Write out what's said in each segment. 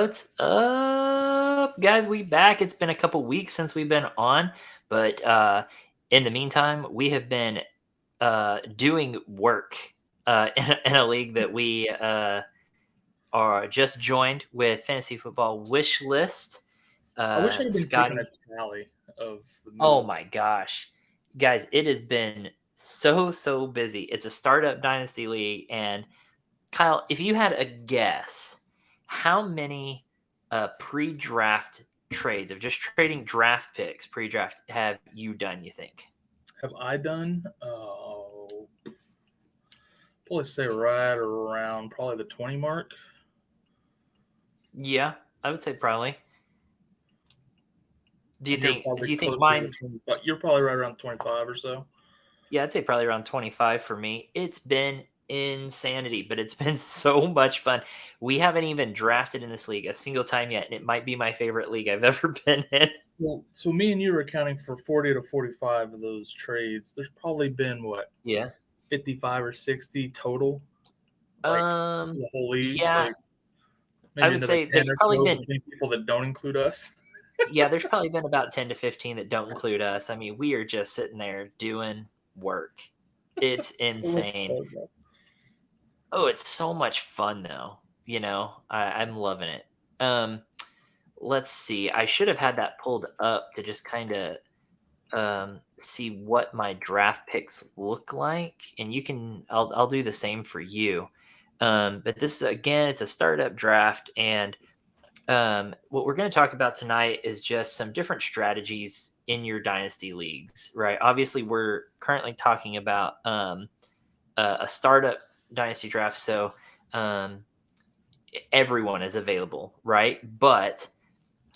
What's up, guys? We back. It's been a couple weeks since we've been on, but in the meantime, we have been doing work in a league that we are just joined with Fantasy Football Wish List. I wish I had been keeping Scotty, a tally of the oh moves. my gosh, guys, it has been so busy. It's a startup dynasty league, and Kyle, if you had a guess, how many pre-draft trades of just trading draft picks pre-draft have you done? You think? Have I done? Probably say right around probably the 20 mark. Yeah, I would say probably. Do you And you're think? probably Do you think closer to mine? 20, but you're probably right around 25 or so. Yeah, I'd say probably around 25 for me. It's been insanity, but it's been so much fun. We haven't even drafted in this league a single time yet, and it might be my favorite league I've ever been in. Well, so me and you are accounting for 40 to 45 of those trades. There's probably been, what, Yeah. 55 or 60 total? Like, Um. the whole league? Yeah, Like, I maybe would another say 10 there's or probably so been between people that don't include us. Yeah, there's probably been about 10 to 15 that don't include us. I mean, we are just sitting there doing work. It's So much insane. fun, though. Oh, it's so much fun though. I'm loving it. Um, let's see. I should have had that pulled up to just kind of see what my draft picks look like, and I'll do the same for you. But this is again, it's a startup draft, and what we're going to talk about tonight is just some different strategies in your dynasty leagues, right? Obviously, we're currently talking about a startup dynasty draft, so um, everyone is available, right? But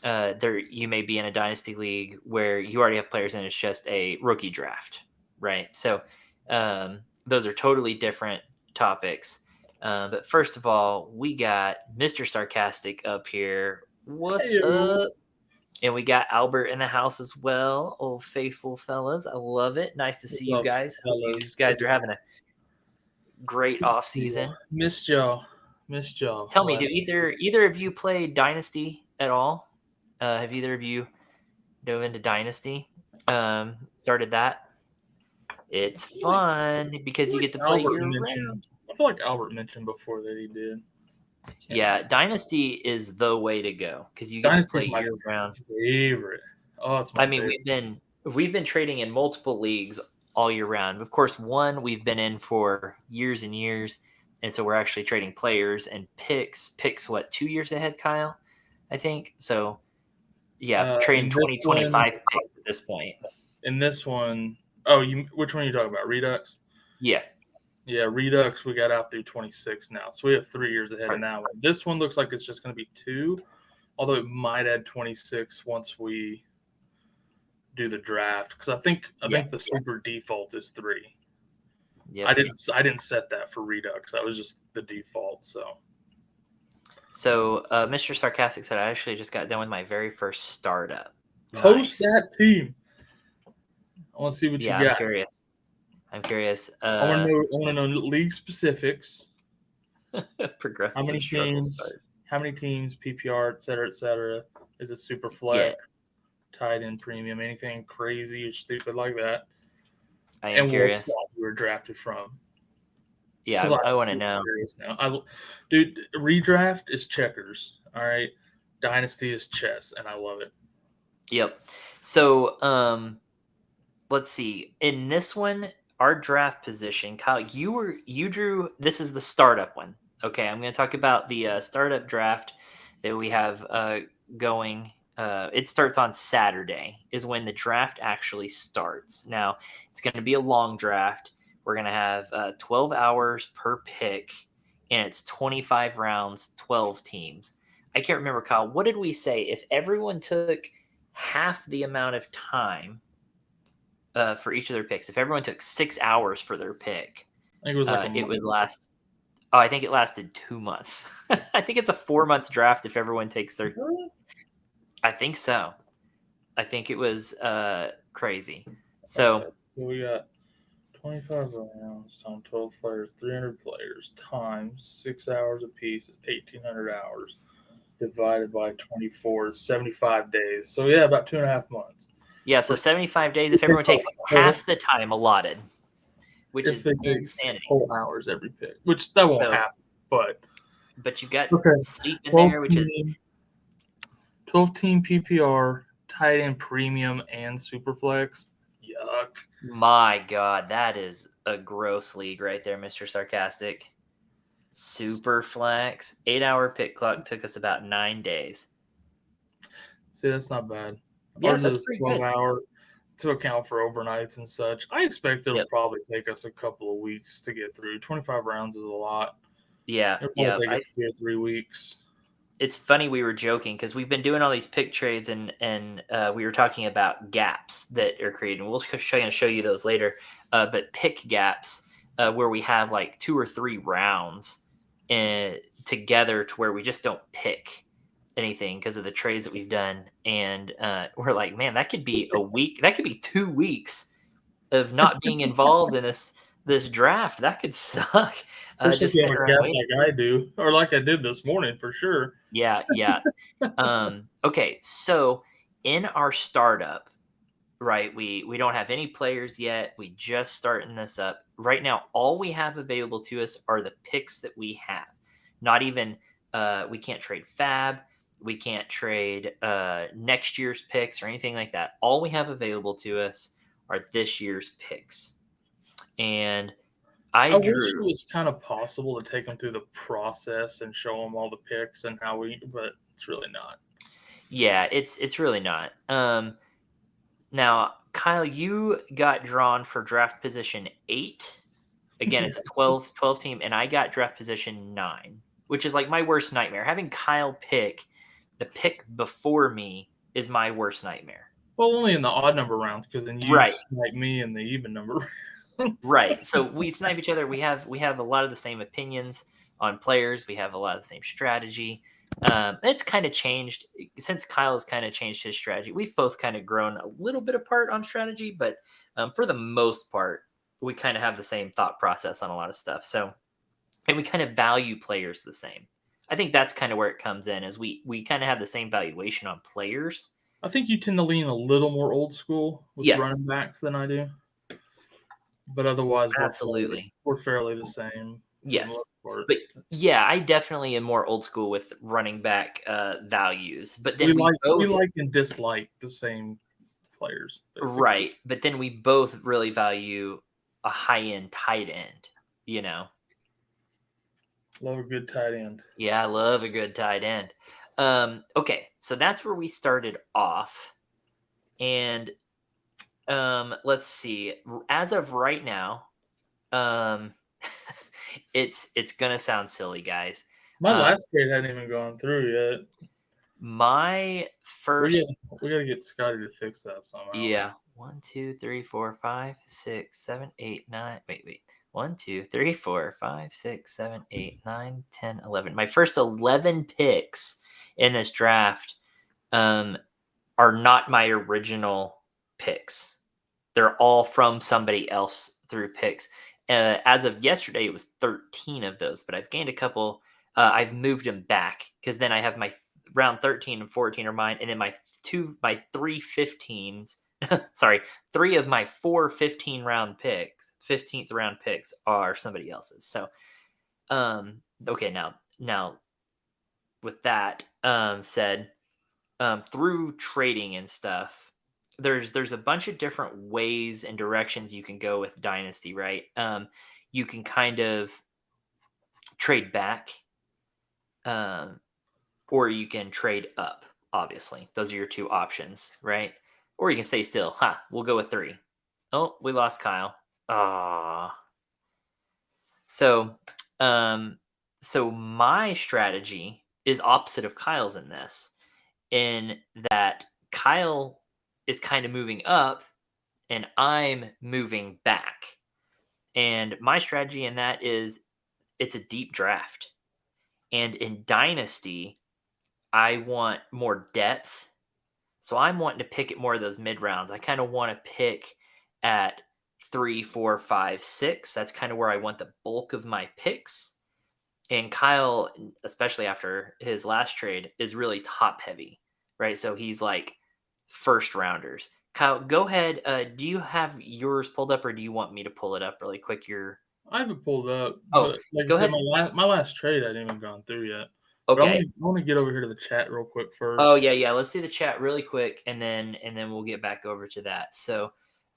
there, you may be in a dynasty league where you already have players, and it's just a rookie draft, right? So those are totally different topics. But first of all, we got Mr. Sarcastic up here. What's Hey-o. up? And we got Albert in the house as well. Old faithful fellas. I love it. Nice to see What's you up, guys. Hope you fellas? guys are having a great off Yeah. season. Missed y'all. Missed y'all Tell me, do last. either of you play Dynasty at all? Have either of you dove into Dynasty? Started that? It's fun I because feel you like get to play Albert year round. mentioned. I feel like Albert mentioned before that he did. Can't Yeah, remember. Dynasty is the way to go because you get to play Dynasty's my year round. favorite. Oh, it's I my mean, favorite. we've been trading in multiple leagues all year round. Of course, one we've been in for years and years, and so we're actually trading players and picks. Picks what 2 years ahead, Kyle? I think so. Yeah, trading In this one, 2025 picks at this point. in this one, oh, you which one are you talking about? Redux. Yeah, Yeah, Redux. We got out through 26 now, so we have 3 years ahead in right. that one. This one looks like it's just going to be 2, although it might add 26 once we do the draft because I Yeah, think the super default is 3. yep. I didn't set that for Redux. That was just the default. So So, Mr. Sarcastic said, I actually just got done with my very first startup. post Nice. that team. I want to see what you Yeah, I'm got. curious. I'm curious. I want to know. I want to know league specifics. How Progressive many struggle teams? start. How many teams? PPR, et cetera, et cetera. Is it super Yeah, flex, tied in premium, anything crazy or stupid like that? I am And what curious. slot you were drafted from? Yeah, Because I'm I want to super know. curious now. Dude, redraft is checkers. All right, dynasty is chess, and I love it. Yep. So, let's see. In this one, our draft position, Kyle, you drew. This is the startup one. Okay, I'm going to talk about the startup draft that we have going. It starts on Saturday. Is when the draft actually starts. Now, it's going to be a long draft. We're going to have 12 hours per pick, and it's 25 rounds, 12 teams. I can't remember, Kyle. What did we say? If everyone took half the amount of time for each of their picks. If everyone took 6 hours for their pick, I think it was like a it month. would last. Oh, I think it lasted 2 months. I think it's a 4 month draft if everyone takes their. I think so. I think it was crazy. Okay, So so we got 25 rounds times 12 players, 300 players times 6 hours apiece is 1,800 hours. divided by 24 is 75 days. So yeah, about 2.5 months. Yeah, so 75 days if everyone takes half the time allotted, which If is they take insanity. whole hours every pick, which that won't So, happen. but you've got Okay, sleep in 12 there, which is team, 12 team PPR, tight end premium and superflex. Yuck. my God, that is a gross league right there, Mr. Sarcastic. Super flex. 8-hour pick clock took us about 9 days. See, that's not bad. Yeah, Ours that's is pretty 12 good. hour to account for overnights and such. I expect it'll Yep. probably take us a couple of weeks to get through. 25 rounds is a lot. Yeah, It'll yeah. probably take us 2 or 3 weeks. It's funny we were joking because we've been doing all these pick trades and we were talking about gaps that are created. We'll show you those later. But pick gaps where we have like 2 or 3 rounds together to where we just don't pick anything because of the trades that we've done. And we're like, man, that could be a week. That could be 2 weeks of not being involved in this draft. That could suck. Especially if Just you sitting have a around gap waiting. like I do, or like I did this morning for sure. Yeah, yeah. Okay, so in our startup, right, we don't have any players yet. We just starting this up. Right now, all we have available to us are the picks that we have. Not even we can't trade fab, we can't trade next year's picks or anything like that. All we have available to us are this year's picks. And I I wish it drew. was kind of possible to take them through the process and show them all the picks and how we, but it's really not. Yeah, it's really not. Now, Kyle, you got drawn for draft position 8. Again, it's a 12 team, and I got draft position 9, which is like my worst nightmare. Having Kyle pick the pick before me is my worst nightmare. Well, only in the odd number rounds, because then you Right, snipe me in the even number rounds. right. So we snipe each other. We have a lot of the same opinions on players. We have a lot of the same strategy. It's kind of changed since Kyle has kind of changed his strategy. We've both kind of grown a little bit apart on strategy, but for the most part, we kind of have the same thought process on a lot of stuff. So, and we kind of value players the same. I think that's kind of where it comes in, is we kind of have the same valuation on players. I think you tend to lean a little more old school with Yes, running backs than I do, but otherwise absolutely. we're fairly the same for the Yes. most part. But yeah, I definitely am more old school with running back values. But We then we like we both like and dislike the same players, basically. right, but then we both really value a high end tight end, you know. Love a good tight end. Yeah, I love a good tight end. Okay, so that's where we started off. And let's see. As of right now, um it's gonna sound silly, guys. My last trade hadn't even gone through yet. My We first got we got to get Scotty to fix that somehow. Yeah. 1, 2, 3, 4, 5, 6, 7, 8, 9. Wait. 1, 2, 3, 4, 5, 6, 7, 8, 9, 10, 11. My first 11 picks in this draft um, are not my original picks. They're all from somebody else through picks. As of yesterday, it was 13 of those, but I've gained a couple. I've moved them back because then I have my round 13 and 14 are mine, and then my 3 15s. Sorry, 3 of my 4 round picks, 15th round picks are somebody else's. So, okay, now with that said, through trading and stuff, there's a bunch of different ways and directions you can go with Dynasty, right? You can kind of trade back, um, or you can trade up. Obviously, those are your 2 options, right? Or you can stay still. We'll go with 3. Oh, we lost Kyle. Ah. So, um, so my strategy is opposite of Kyle's in this, in that Kyle is kind of moving up and I'm moving back. And my strategy in that is it's a deep draft. And in Dynasty, I want more depth. So I'm wanting to pick at more of those mid rounds. I kind of want to pick at 3, 4, 5, 6. That's kind of where I want the bulk of my picks. And Kyle, especially after his last trade, is really top heavy, right? So he's like first rounders. Kyle, go ahead. Do you have yours pulled up, or do you want me to pull it up really quick? Your I have it pulled up, Oh, but like I go said, ahead. my last trade I hadn't even gone through yet. But Okay. I want to get over here to the chat real quick Oh first. yeah. Let's do the chat really quick, and then we'll get back over to that. So,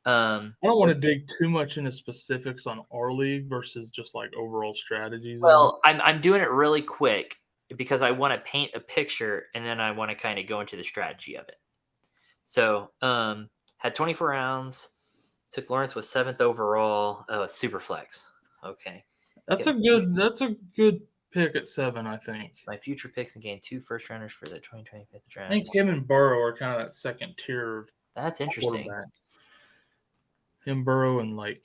I don't want to let's see. dig too much into specifics on our league versus just like overall strategies of it. Well, I'm doing it really quick because I want to paint a picture, and then I want to kind of go into the strategy of it. So, had 24 rounds. Took Lawrence with 7th overall. Oh, it's super flex. Okay. That's Get a good pick at 7, I think. my future picks and gain 2 first rounders for the 2025 I draft. think him and Burrow are kind of that second tier of That's interesting. quarterback. Him, Burrow, and like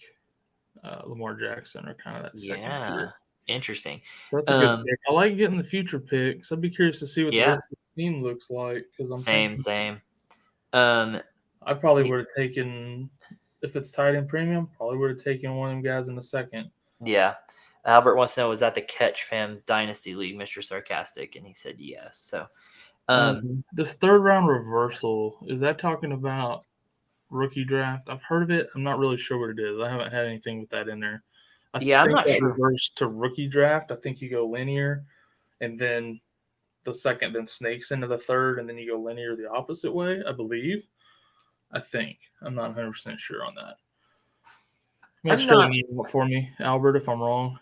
Lamar Jackson are kind of that second Yeah. tier. Interesting. So that's a good pick. I like getting the future picks. I'd be curious to see what the Yeah. rest of the team looks like because I'm Same. thinking Um, I probably would have taken, if it's tight end premium, probably would have taken one of them guys in the second. yeah. Albert wants to know, was that the Catch Fam Dynasty League, Mr. Sarcastic? And he said yes. So, This third round reversal, is that talking about rookie draft? I've heard of it. I'm not really sure what it is. I haven't had anything with that in there. I yeah, I'm think not that sure. reversed to rookie draft. I think you go linear, and then the second then snakes into the third, and then you go linear the opposite way, I believe. I think. I'm not 100% sure on that. You might I'm straighten not. me out for me, Albert, if I'm wrong.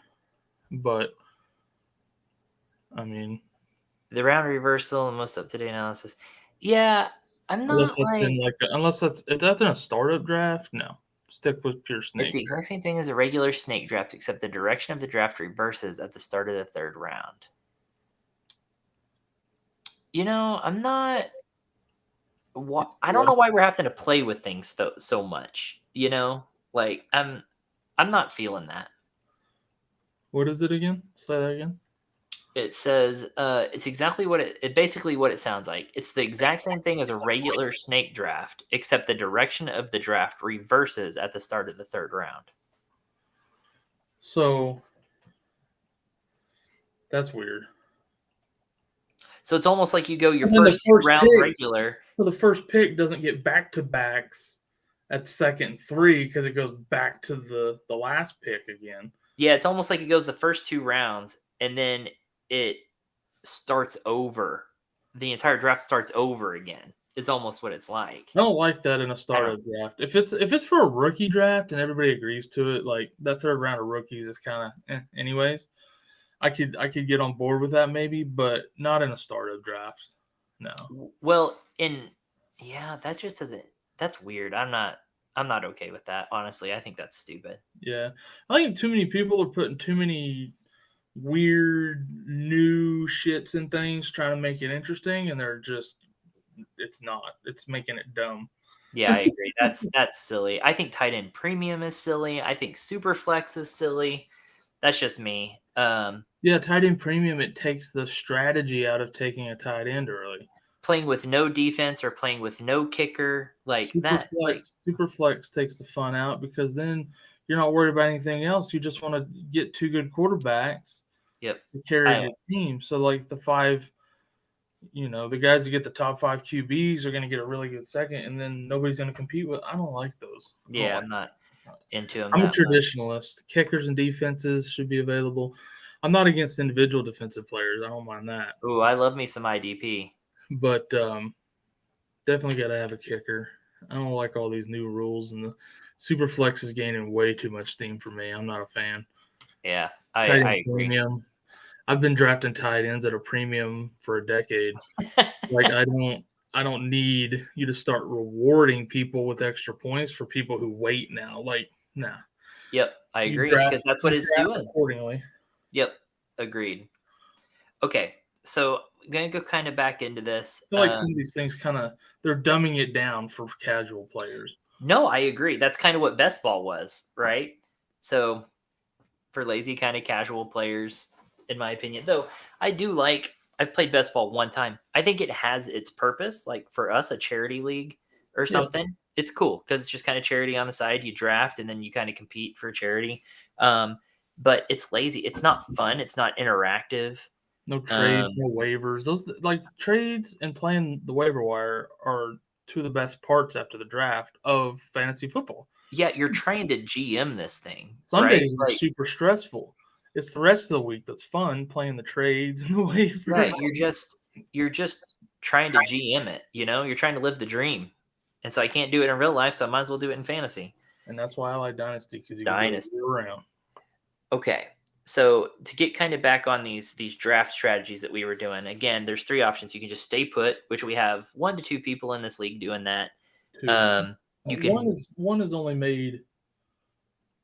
But, I mean, The round reversal and most up to date analysis. Yeah, I'm unless not that's like. if that's in a startup draft, no. Stick with pure It's the snake. exact same thing as a regular snake draft, except the direction of the draft reverses at the start of the third round. I'm not. I don't know why we're having to play with things so much. Like I'm not feeling that. What is it again? Say that again. It says it's exactly it basically what it sounds like. It's the exact same thing as a regular snake draft, except the direction of the draft reverses at the start of the third round. So that's weird. So it's almost like you go your And then the first 2 first rounds pick, regular. so the first pick doesn't get back to backs at second and 3 because it goes back to the last pick again. Yeah, it's almost like it goes the first 2 rounds and then it starts over. The entire draft starts over again. It's almost what it's like. I don't like that in a startup draft. If it's for a rookie draft and everybody agrees to it, like that third round of rookies is kind of anyways. I could get on board with that maybe, but not in a startup draft. No. Well, that just doesn't. That's weird. I'm not okay with that. Honestly, I think that's stupid. Yeah. I think too many people are putting too many weird new shits and things trying to make it interesting, and it's not. It's making it dumb. Yeah, I agree. That's silly. I think tight end premium is silly. I think super flex is silly. That's just me. Yeah, tight end premium, it takes the strategy out of taking a tight end early. Playing with no defense or playing with no kicker like that. Super flex takes the fun out because then you're not worried about anything else. You just want to get 2 good quarterbacks Yep. to carry the team. So like the 5, the guys that get the top 5 QBs are going to get a really good second, and then nobody's going to compete with. I don't like those. Yeah, I'm not into them. I'm a that much. traditionalist. Kickers and defenses should be available. I'm not against individual defensive players. I don't mind that. Ooh, I love me some IDP. But definitely got to have a kicker. I don't like all these new rules, and the super flex is gaining way too much steam for me. I'm not a fan. Yeah, I agree. Premium. I've been drafting tight ends at a premium for a decade. Like I don't need you to start rewarding people with extra points for people who wait now. Like, nah. Yep, I agree because that's what it's doing. Accordingly. Yep, agreed. Okay, so I'm gonna go kind of back into this. I feel like some of these things they're dumbing it down for casual players. No, I agree. That's kind of what best ball was, right? So for lazy kind of casual players, in my opinion, though, I've played best ball one time. I think it has its purpose, like for us, a charity league or something. Yeah. It's cool because it's just kind of charity on the side. You draft and then you kind of compete for charity. but it's lazy. It's not fun. It's not interactive. No trades, Um, no waivers. Those like trades and playing the waiver wire are two of the best parts after the draft of fantasy football. yeah, you're trying to GM this thing, right? Sundays are Like, super stressful. It's the rest of the week that's fun, playing the trades and the waivers. right, you're just trying to GM it, You're trying to live the dream. And so I can't do it in real life, so I might as well do it in fantasy. And that's why I like Dynasty, because you can do it Dynasty. year round. Okay. So to get kind of back on these draft strategies that we were doing, again, there's three options. You can just stay put, which we have 1 to 2 people in this league doing that. Two. You One can is one has only made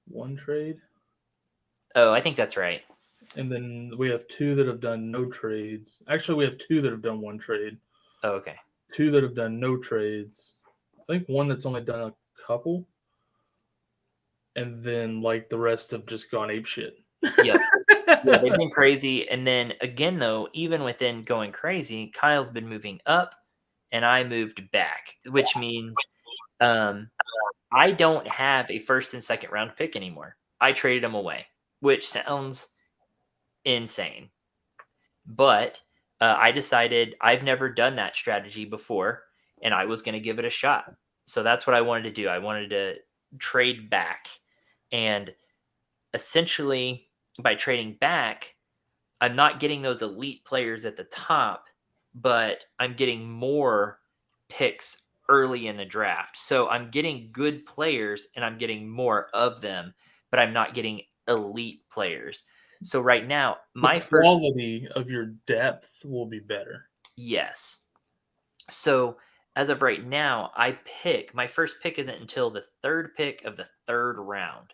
one trade, Oh, I think that's right. and then we have two that have done no trades. Actually, we have two that have done one trade, Oh, okay. two that have done no trades. I think one that's only done a couple, and then like the rest have just gone ape shit. Yep. Yeah, they've been crazy. And then again, though, even within going crazy, Kyle's been moving up and I moved back, which means I don't have a first and second round pick anymore. I traded them away, which sounds insane. But I decided I've never done that strategy before and I was going to give it a shot. So that's what I wanted to do. I wanted to trade back. And essentially, by trading back, I'm not getting those elite players at the top, but I'm getting more picks early in the draft. So I'm getting good players and I'm getting more of them, but I'm not getting elite players. So right now, The my first quality of your depth will be better. yes. So as of right now, my first pick isn't until the third pick of the third round.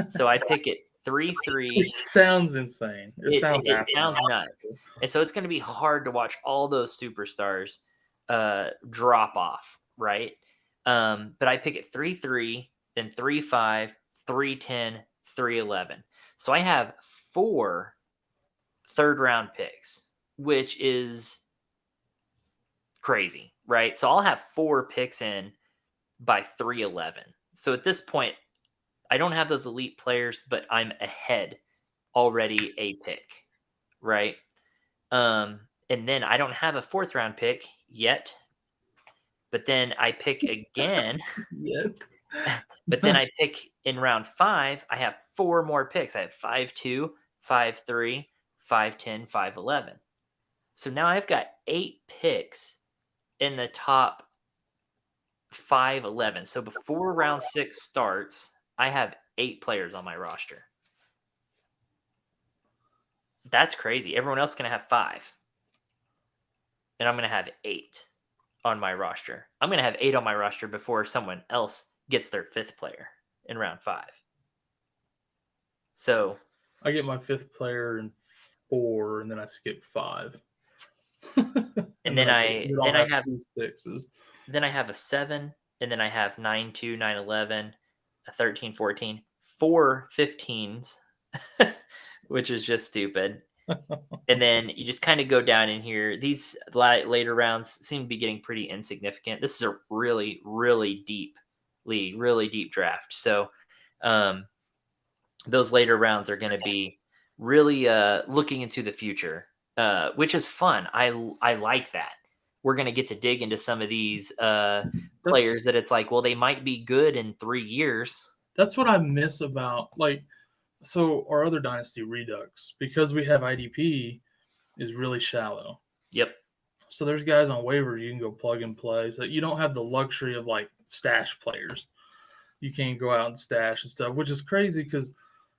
So I pick it 3-3. Which sounds insane. It sounds It sounds nuts. astronomical. And so it's going to be hard to watch all those superstars drop off, right? But I pick it 3-3, then 3-5, 3-10, 3-11. So I have 4 third round picks, which is crazy, right? So I'll have 4 picks in by 3-11. So at this point, I don't have those elite players, but I'm ahead already a pick, right? And then I don't have a fourth round pick yet, but then I pick again. Yet. But then I pick in round 5. I have 4 more picks. I have 5-2, 5-3, 5-10, 5-11. So now I've got 8 picks in the top 5-11. So before round 6 starts, I have 8 players on my roster. That's crazy. Everyone else is going to have 5. And I'm going to have 8 on my roster. I'm going to have 8 on my roster before someone else gets their 5th player in round 5. So I get my 5th player in 4, and then I skip 5. and then I have two sixes. Then I have a 7, and then I have 9-2, 9-11, a 13, 14, 4 15s, which is just stupid. And then you just kind of go down in here. These later rounds seem to be getting pretty insignificant. This is a really, really deep league, really deep draft. So those later rounds are going to be really looking into the future, which is fun. I like that. We're going to get to dig into some of these players that it's like, well, they might be good in 3 years. That's what I miss about so our other Dynasty Redux, because we have IDP, is really shallow. Yep. So there's guys on waivers you can go plug and play. So you don't have the luxury of like stash players. You can't go out and stash and stuff, which is crazy because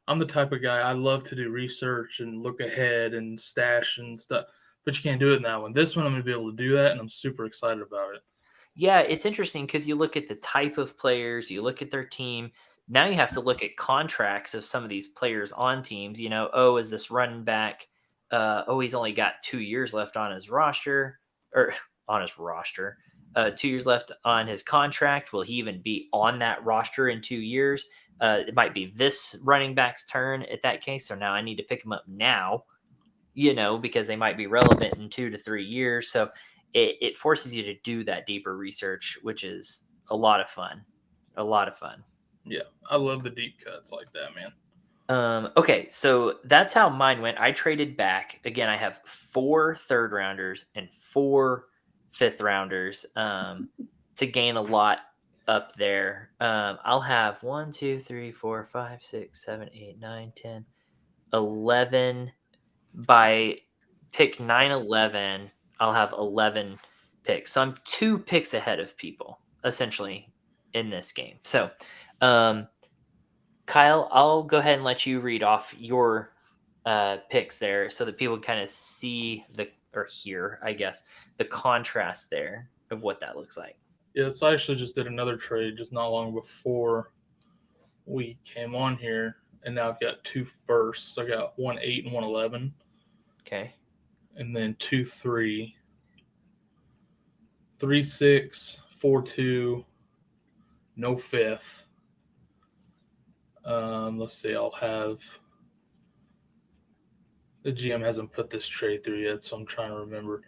I'm the type of guy, I love to do research and look ahead and stash and stuff, but you can't do it in that one. This one I'm going to be able to do that, and I'm super excited about it. Yeah, it's interesting because you look at the type of players, you look at their team. Now you have to look at contracts of some of these players on teams. Oh, is this running back? He's only got 2 years left on his roster, or on his roster. 2 years left on his contract. Will he even be on that roster in 2 years? It might be this running back's turn at that case. So now I need to pick him up now, because they might be relevant in 2 to 3 years. So it forces you to do that deeper research, which is a lot of fun. A lot of fun. Yeah, I love the deep cuts like that, man. Okay, so that's how mine went. I traded back. Again, I have 4 third rounders and 4 fifth rounders to gain a lot up there. I'll have 1, 2, 3, 4, 5, 6, 7, 8, 9, 10, 11. By pick 9, 11, I'll have 11 picks. So I'm 2 picks ahead of people, essentially, in this game. So, um, Kyle, I'll go ahead and let you read off your picks there so that people kind of see or hear, I guess, the contrast there of what that looks like. Yeah, so I actually just did another trade just not long before we came on here, and now I've got 2 firsts. I got 1 8 and 1 11, Okay. and then 2 3, 3 6, 4 2, no fifth. Let's see, I'll have the GM hasn't put this trade through yet, so I'm trying to remember.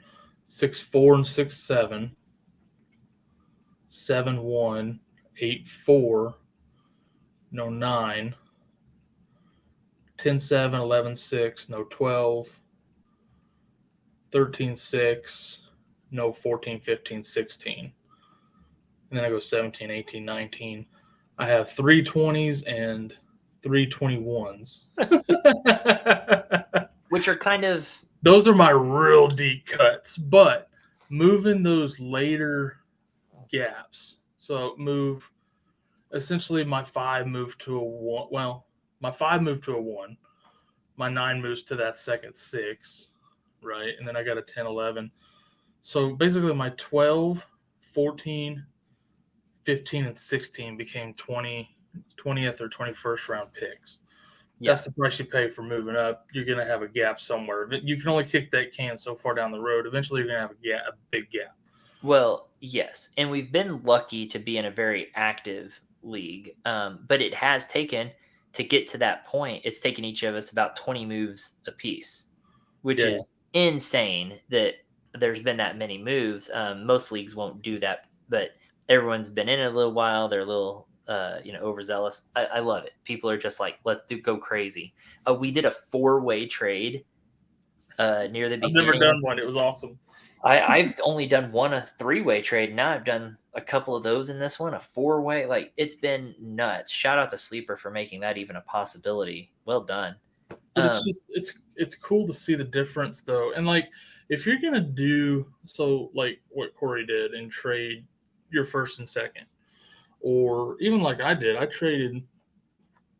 6 4 and 6 7, 7 1, 8 4, no 9, 10 7, 11 6, no 12, 13 6, no 14 15 16. And then I go 17 18 19. I have 3 20s and 3 21s. Which are kind of Those are my real deep cuts, but moving those later gaps. So move essentially my 5 moved to a 1. Well, my 5 moved to a 1. My 9 moves to that second 6, right? And then I got a 10 11. So basically my 12, 14, 15 and 16 became 20th or 21st round picks. That's the price you pay for moving up. You're going to have a gap somewhere. You can only kick that can so far down the road. Eventually, you're going to have a big gap. Well, yes, and we've been lucky to be in a very active league, but it has taken to get to that point. It's taken each of us about 20 moves apiece, which is insane that there's been that many moves. Most leagues won't do that, but everyone's been in it a little while. They're a little, overzealous. I love it. People are just like, let's go crazy. We did a 4-way trade near the I've never beginning. done one. It was awesome. I've only done a 3-way trade. Now I've done a couple of those in this one, a 4-way. Like, it's been nuts. Shout out to Sleeper for making that even a possibility. Well done. But it's cool to see the difference though. And like if you're gonna do so like what Corey did and trade your first and second, or even like I did, I traded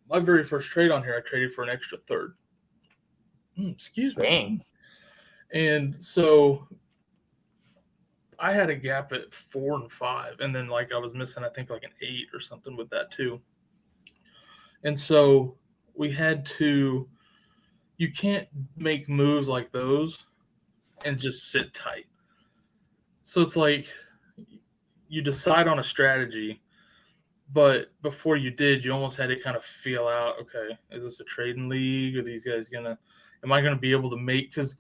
my very first trade on here, I traded for an extra third. Excuse me. Dang. And so I had a gap at 4 and 5, and then like I was missing, I think like an 8 or something with that too. And so we had to. You can't make moves like those and just sit tight. So it's like you decide on a strategy, but before you did, you almost had to kind of feel out, okay, is this a trading league? Are these guys am I going to be able to make, because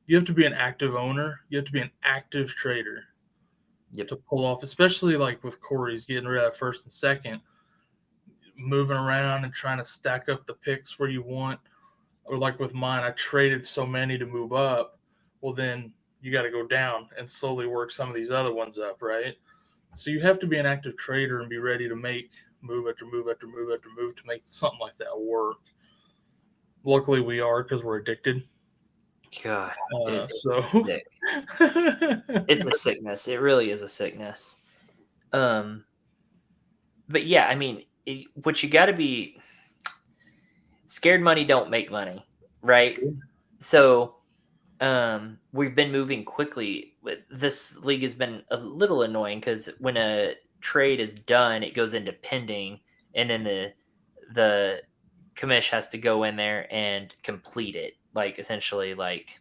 you have to be an active owner. You have to be an active trader to pull off, especially like with Corey's getting rid of that first and second, moving around and trying to stack up the picks where you want. Or like with mine, I traded so many to move up. Well, then you got to go down and slowly work some of these other ones up, right? So you have to be an active trader and be ready to make move after move after move after move to make something like that work. Luckily, we are, because we're addicted. God, it's so sick. It's a sickness. It really is a sickness. But yeah, I mean, what you got to be scared money don't make money, right? So we've been moving quickly. This league has been a little annoying because when a trade is done, it goes into pending, and then the commish has to go in there and complete it, like essentially like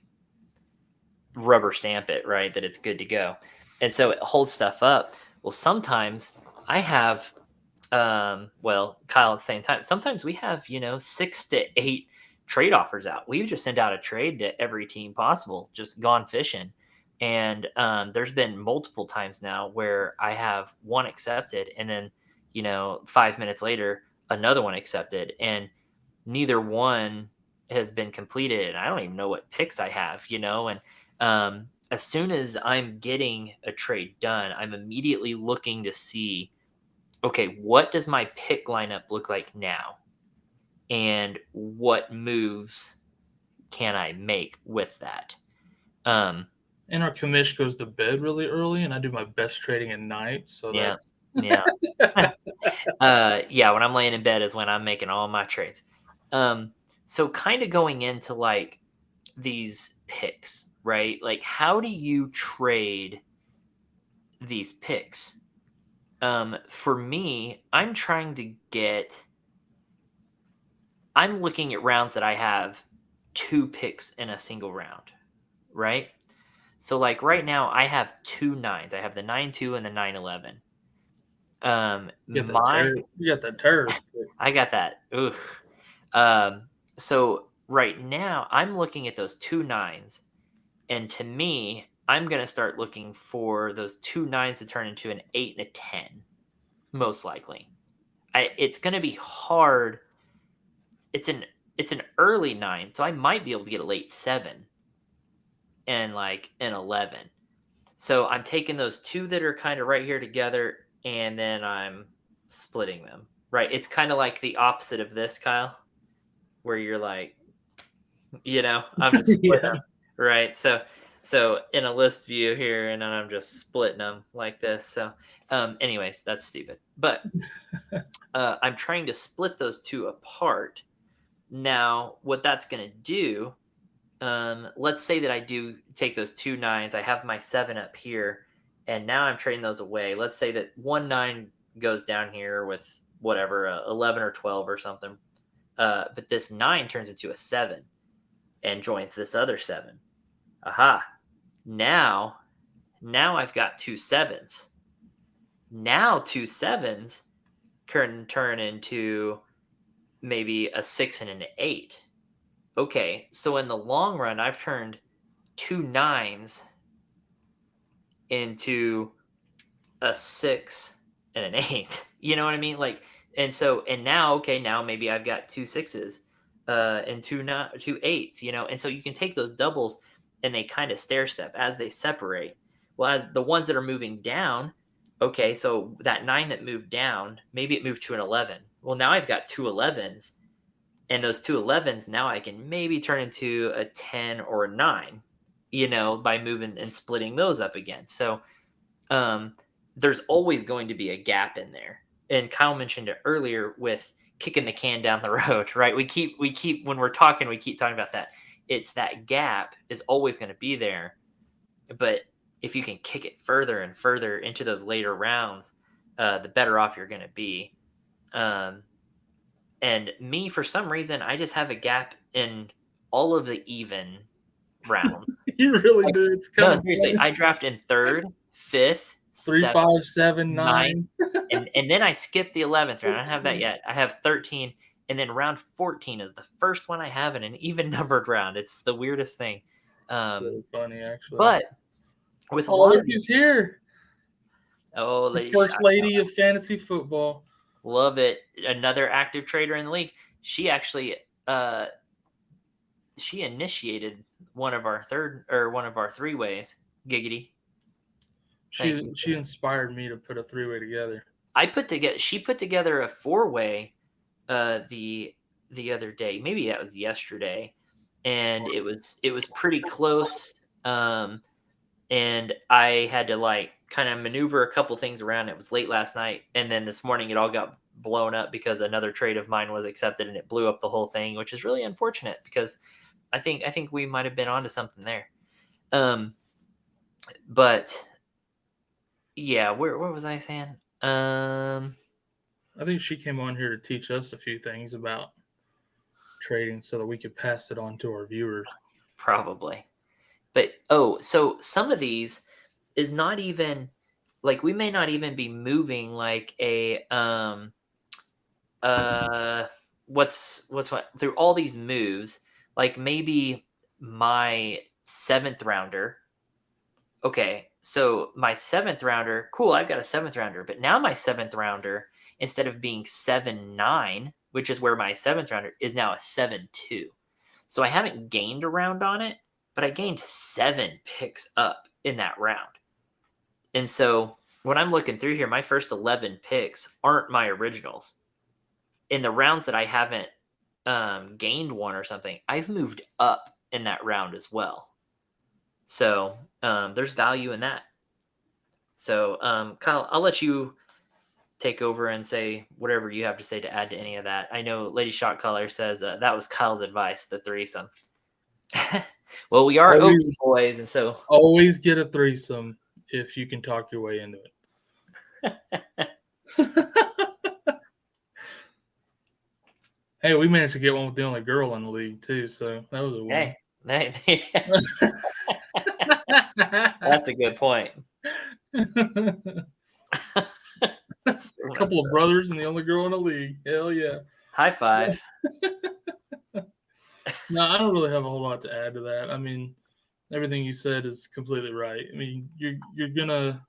rubber stamp it, right, that it's good to go. And so it holds stuff up. Well, sometimes I have Kyle at the same time, sometimes we have 6 to 8 trade offers out. We've just sent out a trade to every team possible, just gone fishing. And there's been multiple times now where I have one accepted, and then 5 minutes later another one accepted. And neither one has been completed, and I don't even know what picks I have, and as soon as I'm getting a trade done, I'm immediately looking to see, okay, what does my pick lineup look like now? And what moves can I make with that? Um, And our commish goes to bed really early, and I do my best trading at night. So yeah, that's yeah. Yeah, when I'm laying in bed is when I'm making all my trades. Um, so kind of going into like these picks, right? Like, how do you trade these picks? For me, I'm looking at rounds that I have 2 picks in a single round, right? So, like, right now, I have 2 nines. I have the 9-2 and the 9-11. you got that My terrorist pick. I got that. Oof. So right now, I'm looking at those 2 nines, and to me, I'm gonna start looking for those 2 nines to turn into an 8 and a 10, most likely. It's gonna be hard. It's an it's an early 9, so I might be able to get a late 7 and, like, an 11. So I'm taking those 2 that are kinda right here together, and then I'm splitting them, right? It's kinda like the opposite of this, Kyle, where you're like, I'm just splitting Yeah. them, right? So in a list view here, and then I'm just splitting them like this. So, anyways, that's stupid. But I'm trying to split those 2 apart. Now, what that's gonna do, let's say that I do take those 2 nines, I have my 7 up here, and now I'm trading those away. Let's say that 1 9 goes down here with whatever, 11 or 12 or something, but this 9 turns into a 7 and joins this other 7. Aha. Now, now I've got 2 sevens. Now 2 sevens can turn into maybe a 6 and an 8. Okay, so in the long run, I've turned 2 nines into a 6 and an 8. You know what I mean? Like, and now, okay, now maybe I've got 2 sixes, and 2 eights, and so you can take those doubles and they kind of stair step as they separate. Well, as the ones that are moving down, okay, so that 9 that moved down, maybe it moved to an 11. Well, now I've got 2 11s, and those 2 11s now I can maybe turn into a 10 or a 9, by moving and splitting those up again. So, um, there's always going to be a gap in there. And Kyle mentioned it earlier with kicking the can down the road, right? We keep when we're talking, we keep talking about that. It's that gap is always going to be there, but if you can kick it further and further into those later rounds, the better off you're going to be. Um, and me, for some reason, I just have a gap in all of the even rounds. You really Like, do. It's kind no, of seriously, funny. I draft in third, fifth, 3, seventh, 5, 7, ninth, 9. and then I skip the 11th round. I don't have that 13. yet. I have 13, and then round 14 is the first one I have in an even numbered round. It's the weirdest thing. Um, Really funny, actually. but with a Oh, lot look of these, who's here. oh, The Lady first Shot, lady of fantasy football. love it. Another active trader in the league. She actually, she initiated one of our three ways. Giggity. Thank you, She sir. inspired me to put a 3-way together. She put together a four-way the other day. Maybe that was yesterday, and it was pretty close. And I had to like kind of maneuver a couple things around. It was late last night, and then this morning it all got blown up because another trade of mine was accepted, and it blew up the whole thing, which is really unfortunate because I think we might have been onto something there. Um, but yeah, where was I saying? I think she came on here to teach us a few things about trading so that we could pass it on to our viewers. Probably. But so some of these is not even like we may not even be moving like a uh what's what through all these moves, like maybe my seventh rounder. Okay, so my seventh rounder, cool, I've got a seventh rounder, but now my seventh rounder, instead of being 7-9, which is where my 7th rounder is now a 7-2. So I haven't gained a round on it, but I gained 7 picks up in that round. And so when I'm looking through here, my first 11 picks aren't my originals. In the rounds that I haven't gained one or something, I've moved up in that round as well. So there's value in that. So Kyle, I'll let you take over and say whatever you have to say to add to any of that. I know Lady Shot Caller says that was Kyle's advice, the threesome. Well, we are open boys, and so always get a threesome if you can talk your way into it. Hey, we managed to get one with the only girl in the league too, so that was a win. Hey. That's a good point. A couple of brothers and the only girl in the league. Hell yeah. High five. No, I don't really have a whole lot to add to that. I mean, everything you said is completely right. I mean, you're gonna,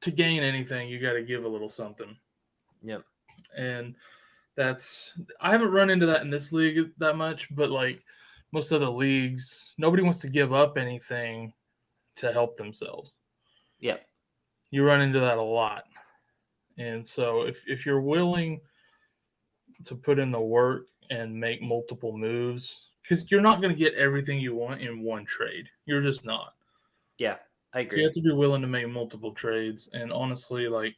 to gain anything, you got to give a little something. Yep. And I haven't run into that in this league that much, but like most other leagues, nobody wants to give up anything to help themselves. Yep. You run into that a lot. And so if you're willing to put in the work and make multiple moves, because you're not going to get everything you want in one trade. You're just not. Yeah, I agree. So you have to be willing to make multiple trades. And honestly, like,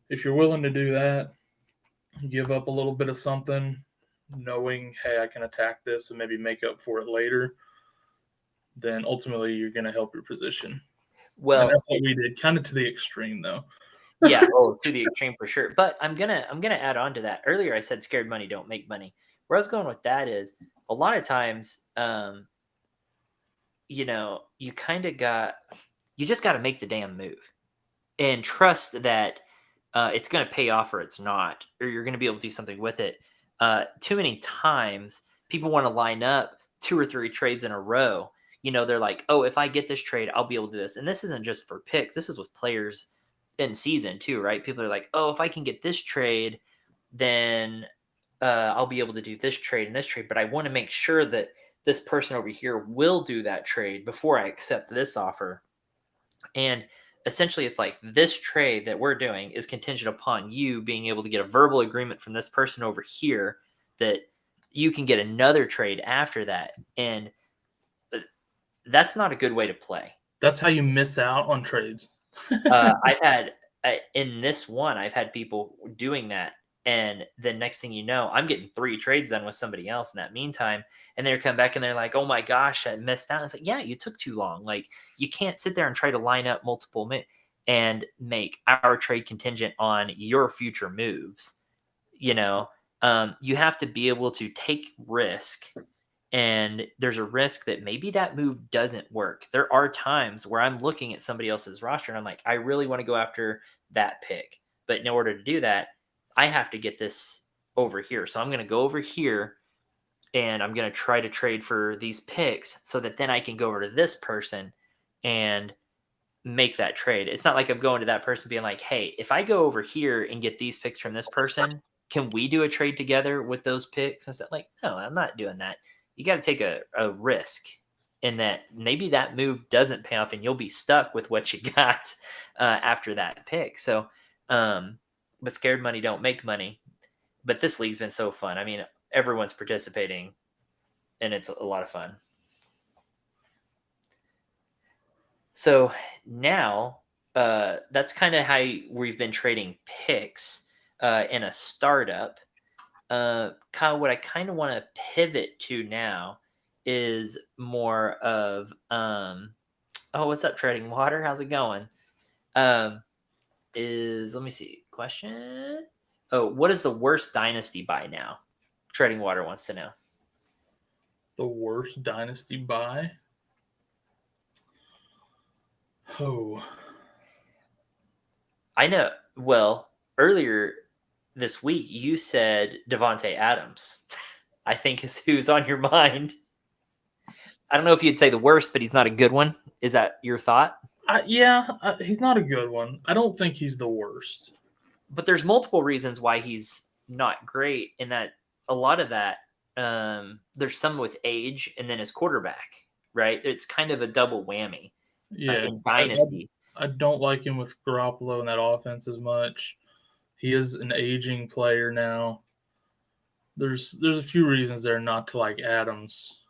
if you're willing to do that, give up a little bit of something, knowing, hey, I can attack this and maybe make up for it later, then ultimately you're going to help your position. Well, and that's what we did, kind of to the extreme, though. Yeah, to the extreme for sure. But I'm gonna add on to that. Earlier, I said scared money don't make money. Where I was going with that is a lot of times, you just got to make the damn move and trust that it's going to pay off or it's not, or you're going to be able to do something with it. Too many times, people want to line up 2 or 3 trades in a row. They're like, oh, if I get this trade, I'll be able to do this. And this isn't just for picks. This is with players in season too, right? People are like, oh, if I can get this trade, then I'll be able to do this trade and this trade. But I want to make sure that this person over here will do that trade before I accept this offer. And essentially, it's like this trade that we're doing is contingent upon you being able to get a verbal agreement from this person over here that you can get another trade after that. And that's not a good way to play. That's how you miss out on trades. I've had in this one, I've had people doing that. And the next thing you know, I'm getting 3 trades done with somebody else in that meantime. And they come back and they're like, oh my gosh, I missed out. It's like, yeah, you took too long. Like, you can't sit there and try to line up multiple and make our trade contingent on your future moves. You have to be able to take risk. And there's a risk that maybe that move doesn't work. There are times where I'm looking at somebody else's roster and I'm like, I really want to go after that pick. But in order to do that, I have to get this over here. So I'm going to go over here and I'm going to try to trade for these picks so that then I can go over to this person and make that trade. It's not like I'm going to that person being like, hey, if I go over here and get these picks from this person, can we do a trade together with those picks? And stuff? Like, no, I'm not doing that. You got to take a risk in that maybe that move doesn't pay off and you'll be stuck with what you got after that pick. So, but scared money don't make money. But this league's been so fun. I mean, everyone's participating and it's a lot of fun. So now that's kind of how we've been trading picks in a startup. Kyle, what I kind of want to pivot to now is more of, what's up, Trading Water? How's it going? Let me see, question. Oh, what is the worst dynasty buy now? Trading Water wants to know. The worst dynasty buy? Oh. I know. Well, earlier this week, you said Devontae Adams, I think is who's on your mind. I don't know if you'd say the worst, but he's not a good one. Is that your thought? He's not a good one. I don't think he's the worst. But there's multiple reasons why he's not great in that a lot of that, there's some with age and then his quarterback, right? It's kind of a double whammy Yeah, in I Dynasty. I don't like him with Garoppolo in that offense as much. He is an aging player now. There's a few reasons there not to like Adams,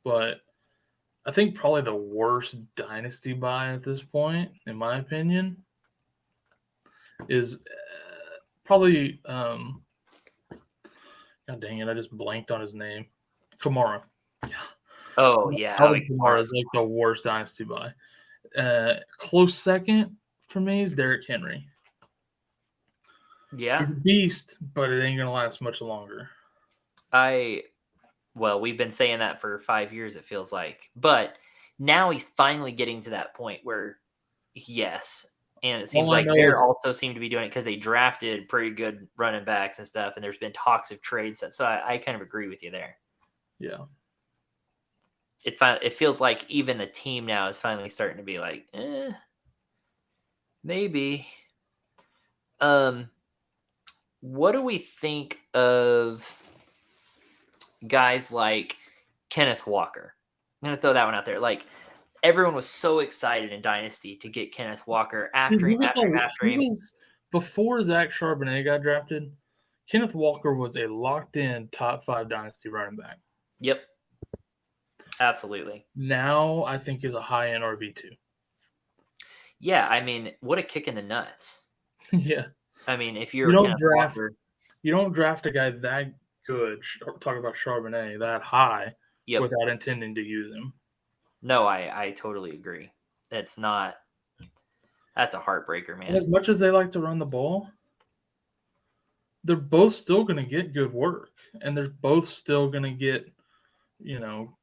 but I think probably the worst dynasty buy at this point, in my opinion, is probably God dang it, I just blanked on his name. Kamara. Oh yeah, Alvin Kamara is like the worst dynasty buy. Close second for me is Derrick Henry. yeah. He's a beast, but it ain't gonna last much longer. Well, we've been saying that for 5 years, it feels like, but now he's finally getting to that point where, yes, and it seems All I like know Bear is also seem to be doing it because they drafted pretty good running backs and stuff, and there's been talks of trades. So I kind of agree with you there. yeah. It feels like even the team now is finally starting to be like, maybe. Um, what do we think of guys like Kenneth Walker? I'm gonna throw that one out there. Like everyone was so excited in Dynasty to get Kenneth Walker Dude, after him, after him, after him. before Zach Charbonnet got drafted. Kenneth Walker was a locked-in top 5 dynasty running back. Yep, absolutely. Now I think is a high-end RB2. Yeah, I mean, what a kick in the nuts. Yeah, I mean, if you you're don't Kenneth draft Walker, you don't draft a guy that good. Talk about Charbonnet that high yep. without intending to use him. No, I totally agree. That's not. That's a heartbreaker, And man. as much as they like to run the ball, they're both still going to get good work, and they're both still going to get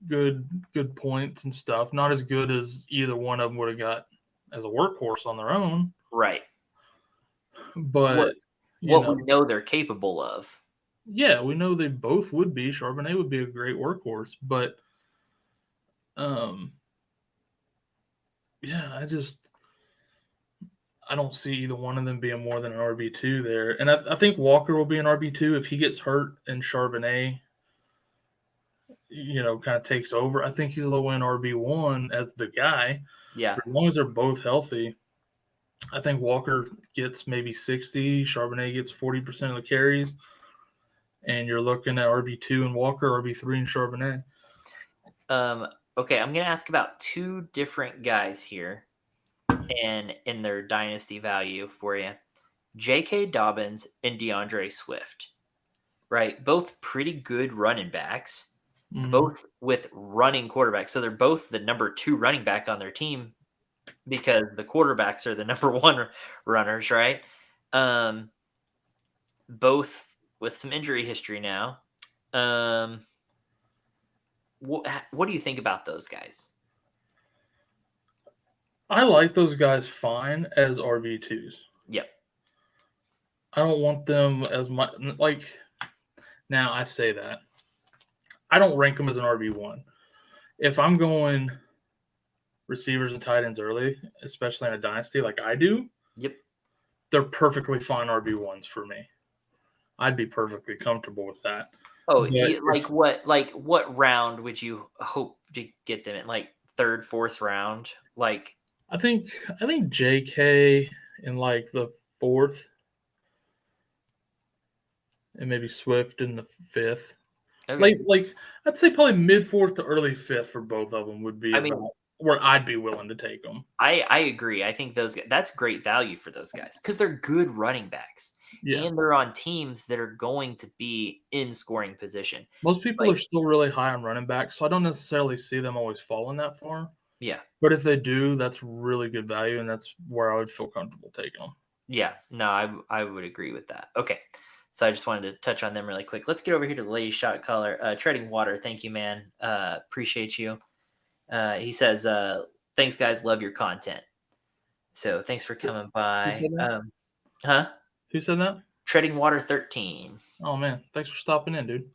good points and stuff. Not as good as either one of them would have got as a workhorse on their own, Right. but What we know they're capable of. yeah, we know they both would be. Charbonnet would be a great workhorse, but yeah, I don't see either one of them being more than an RB2 there. And I think Walker will be an RB2 if he gets hurt and Charbonnet, kind of takes over. I think he's a low end RB1 as the guy. Yeah. As long as they're both healthy, I think Walker gets maybe 60, Charbonnet gets 40% of the carries, and you're looking at RB2 and Walker, RB3 and Charbonnet. Okay, I'm gonna ask about two different guys here, and in their dynasty value for you, J.K. Dobbins and DeAndre Swift. Right, both pretty good running backs, both with running quarterbacks. So they're both the number 2 running back on their team because the quarterbacks are the number 1 runners, right? Both with some injury history now. What do you think about those guys? I like those guys fine as RB2s. Yep. I don't want them as much. Like, now I say that. I don't rank them as an RB1. If I'm going receivers and tight ends early, especially in a dynasty like I do, yep, they're perfectly fine RB1s for me. I'd be perfectly comfortable with that. Oh, what round would you hope to get them in? Like 3rd, 4th round? Like I think JK in like the 4th, and maybe Swift in the 5th. okay. Like I'd say probably mid 4th to early 5th for both of them would be about where I'd be willing to take them. I agree. I think that's great value for those guys because they're good running backs. Yeah. And they're on teams that are going to be in scoring position. Most people are still really high on running backs, so I don't necessarily see them always falling that far. Yeah. But if they do, that's really good value, and that's where I would feel comfortable taking them. Yeah. No, I would agree with that. Okay. So I just wanted to touch on them really quick. Let's get over here to the lady shot caller. Treading Water, thank you, man. Appreciate you. He says, thanks, guys. Love your content. So thanks for coming by. Huh? Who said that? Treading Water 13. Oh, man. Thanks for stopping in, dude.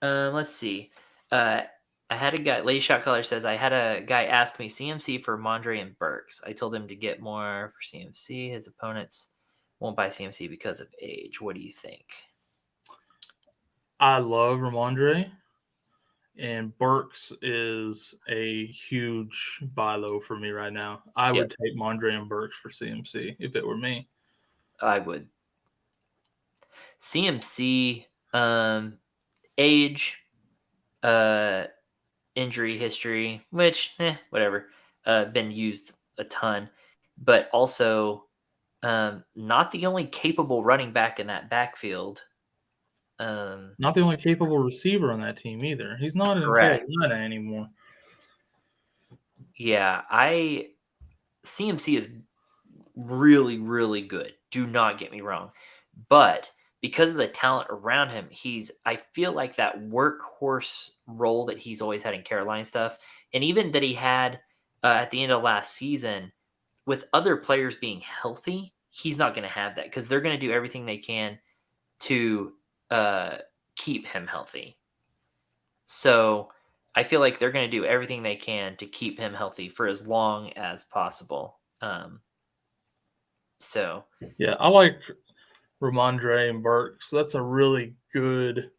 Let's see. I had a guy, Lady Shot Caller says, I had a guy ask me CMC for Mondre and Burks. I told him to get more for CMC. His opponents Won't buy CMC because of age. What do you think? I love Ramondre, and Burks is a huge buy low for me right now. I Yep, would take Mondre and Burks for CMC if it were me. I would. CMC, age, uh, injury history, which, whatever, been used a ton, but also not the only capable running back in that backfield. Not the only capable receiver on that team either. He's not in Correct. Carolina anymore. Yeah, CMC is really, really good. Do not get me wrong. But because of the talent around him, I feel like that workhorse role that he's always had in Carolina stuff, and even that he had at the end of last season, with other players being healthy, he's not going to have that because they're going to do everything they can to uh, keep him healthy. So I feel like they're going to do everything they can to keep him healthy for as long as possible. So Yeah, I like Ramondre and Burks. That's a really good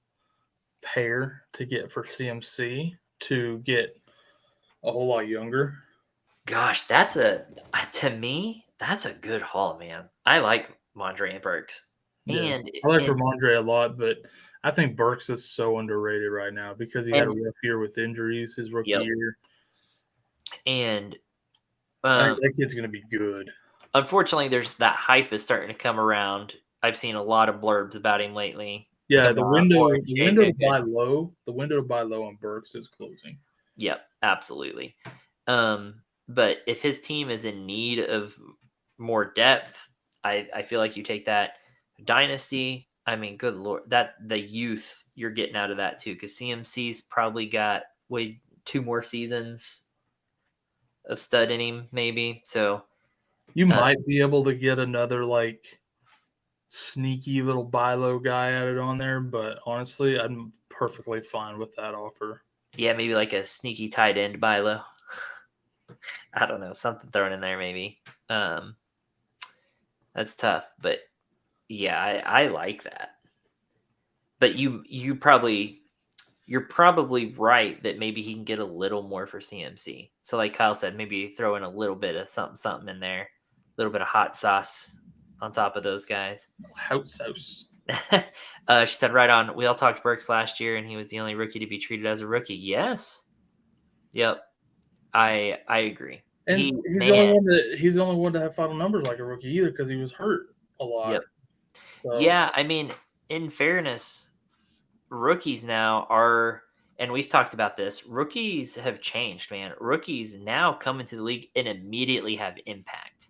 pair to get for CMC to get a whole lot younger. gosh, to me, that's a good haul, man. I like Mondre and Burks. Yeah, And I like and Ramondre a lot, but I think Burks is so underrated right now because he had a and rough year with injuries his rookie yep. year. And I think um that kid's going to be good. unfortunately there's that hype is starting to come around. I've seen a lot of blurbs about him lately. Yeah, Come on, boy, the Jay window to Pickett. buy low, the window to buy low on Burks is closing. Yep, absolutely. But if his team is in need of more depth, I feel like you take that Dynasty. I mean, good lord, that the youth you're getting out of that too, because CMC's probably got way 2 more seasons of stud in him, maybe. So You uh, might be able to get another like sneaky little buy low guy added on there, but honestly, I'm perfectly fine with that offer. yeah, maybe like a sneaky tight end buy low. I don't know, something thrown in there maybe. Um, that's tough, but yeah, I like that. But you're probably right that maybe he can get a little more for CMC. So like Kyle said, maybe throw in a little bit of something in there, a little bit of hot sauce on top of those guys. House. She said, right on. We all talked Burks last year, and he was the only rookie to be treated as a rookie. Yes. Yep. I agree. And Man. he's the only one to have final numbers like a rookie either because he was hurt a lot. Yep. So Yeah. I mean, in fairness, rookies now are, and we've talked about this, rookies have changed, man. Rookies now come into the league and immediately have impact.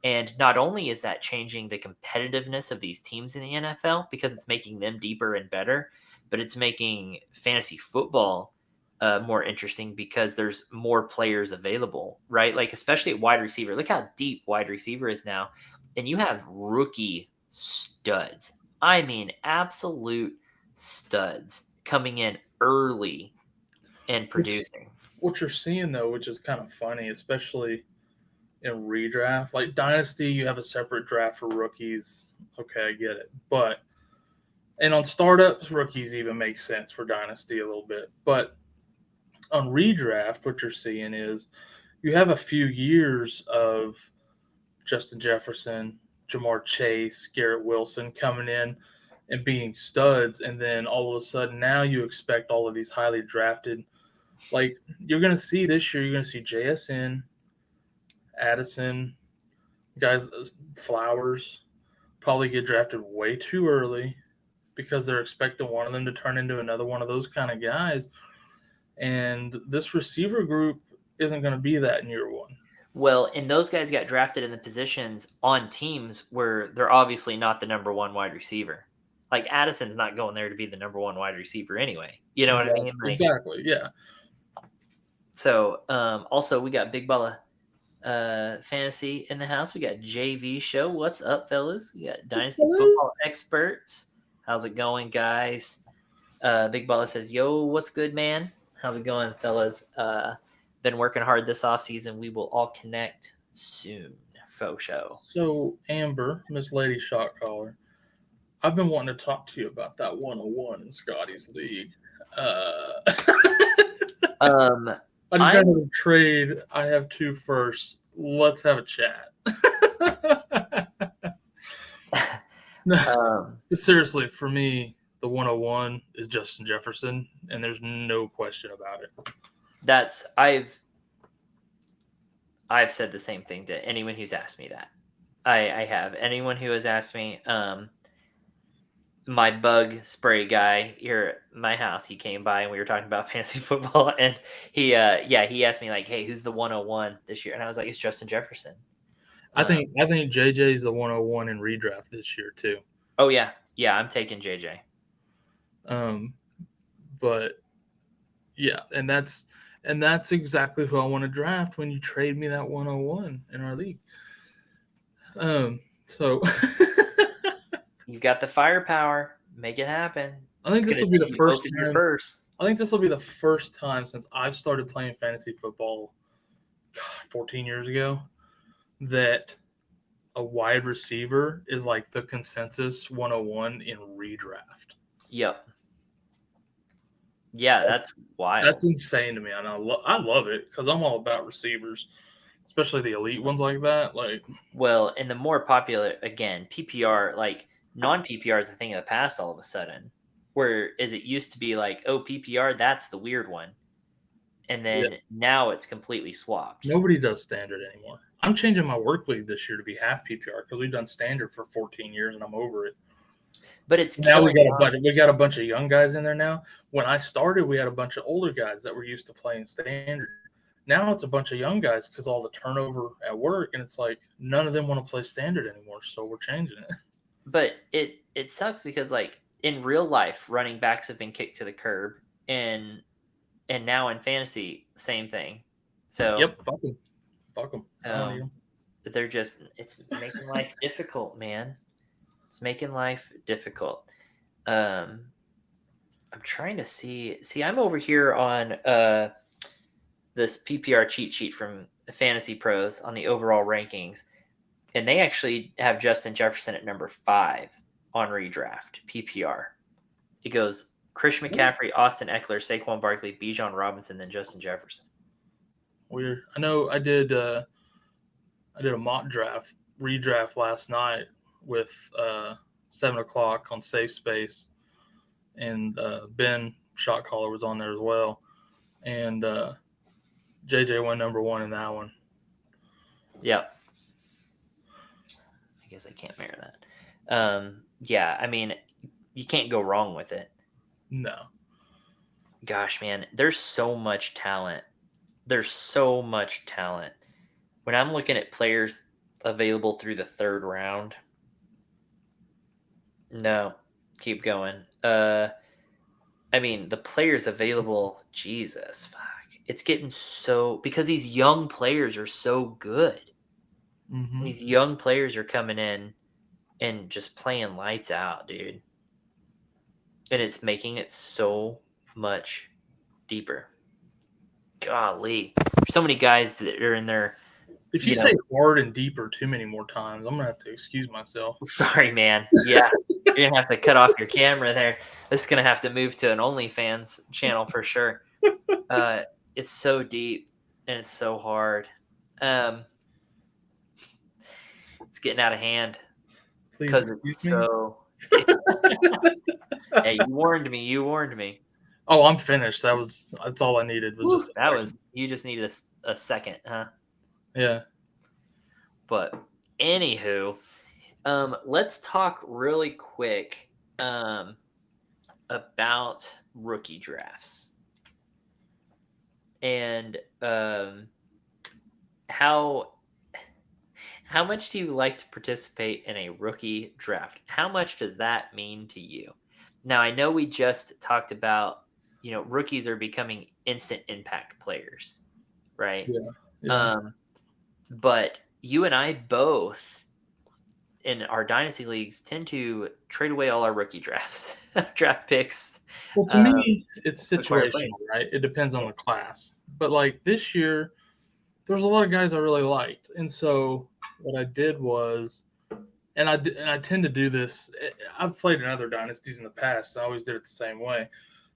And not only is that changing the competitiveness of these teams in the NFL because it's making them deeper and better, but it's making fantasy football more interesting because there's more players available, right? Like, especially at wide receiver. Look how deep wide receiver is now. And you have rookie studs. I mean, absolute studs coming in early and which producing. what you're seeing though, which is kind of funny, especially in redraft. Like Dynasty, you have a separate draft for rookies. Okay, I get it. But and on startups, rookies even make sense for Dynasty a little bit. But on redraft, what you're seeing is you have a few years of Justin Jefferson, Jamar Chase, Garrett Wilson coming in and being studs, and then all of a sudden now you expect all of these highly drafted. Like you're going to see this year, you're going to see JSN, Addison, guys, Flowers probably get drafted way too early because they're expecting one of them to turn into another one of those kind of guys. And this receiver group isn't going to be that in year one. Well, and those guys got drafted in the positions on teams where they're obviously not the number one wide receiver. Like Addison's not going there to be the number one wide receiver anyway. You know what I Exactly. mean? Like, Exactly. Yeah. so also we got Big Balla Fantasy in the house. We got JV Show. What's up, fellas? We got Dynasty Football Experts. How's it going, guys? Big Balla says, yo, what's good, man? How's it going, fellas? Been working hard this offseason. We will all connect soon faux show. So, Amber, Miss Lady Shot Caller, I've been wanting to talk to you about that 101 in Scotty's league. I just got I'm a trade. I have 2 firsts. Let's have a chat. No, seriously, for me, the 101 is Justin Jefferson, and there's no question about it. that's I've said the same thing to anyone who's asked me that. I have. Anyone who has asked me, my bug spray guy here at my house, he came by and we were talking about fantasy football, and he asked me like, "Hey, who's the 101 this year?" And I was like, "It's Justin Jefferson." I think JJ's the 101 in redraft this year too. Oh yeah, I'm taking JJ. But yeah, and that's exactly who I want to draft when you trade me that 101 in our league. So You've got the firepower. Make it happen. I think this will be the first time. First. I think this will be the first time since I've started playing fantasy football, 14 years ago, that a wide receiver is like the consensus 101 in redraft. Yep. Yeah, that's wild. That's insane to me, and I love it because I'm all about receivers, especially the elite ones like that. Like, well, and the more popular, again, PPR, like non-PPR is a thing of the past all of a sudden. Whereas it used to be like, oh, PPR, that's the weird one. And then now it's completely swapped. Nobody does standard anymore. I'm changing my work league this year to be half PPR because we've done standard for 14 years and I'm over it. But it's now we got a bunch of young guys in there now. When I started, we had a bunch of older guys that were used to playing standard. Now it's a bunch of young guys because all the turnover at work, and it's like none of them want to play standard anymore. So we're changing it. But it sucks because like in real life, running backs have been kicked to the curb, and now in fantasy, same thing. So yep, fuck them. So they're just, it's making life difficult, man. It's making life difficult. I'm trying to see. I'm over here on this PPR cheat sheet from Fantasy Pros on the overall rankings, and they actually have Justin Jefferson at number 5 on redraft PPR. It goes Chris McCaffrey, Austin Eckler, Saquon Barkley, Bijan Robinson, then Justin Jefferson. Weird. I know I did a mock redraft last night with 7 o'clock on Safe Space, and Ben Shot Caller was on there as well, and JJ went number 1 in that one. Yep. I guess I can't mirror that. Yeah, I mean, you can't go wrong with it. No. Gosh, man, there's so much talent. When I'm looking at players available through the 3rd round, no, keep going. I mean, the players available, Jesus, fuck. It's getting so, because these young players are so good. Mm-hmm. These young players are coming in and just playing lights out, dude. And it's making it so much deeper. Golly. There's so many guys that are in there. If you say hard and deeper too many more times, I'm going to have to excuse myself. Sorry, man. Yeah. You're going to have to cut off your camera there. This is going to have to move to an OnlyFans channel for sure. It's so deep and it's so hard. It's getting out of hand. Because it's so... Hey, you warned me. Oh, I'm finished. That's all I needed. You just needed a second, huh? Yeah. But anywho, let's talk really quick about rookie drafts and how much do you like to participate in a rookie draft? How much does that mean to you? Now, I know we just talked about, rookies are becoming instant impact players, right? Yeah. But you and I both in our dynasty leagues tend to trade away all our rookie draft picks. Well, to me, it's situational, right? It depends on the class. But like this year, there was a lot of guys I really liked. And so what I did was, and I tend to do this. I've played in other dynasties in the past. I always did it the same way.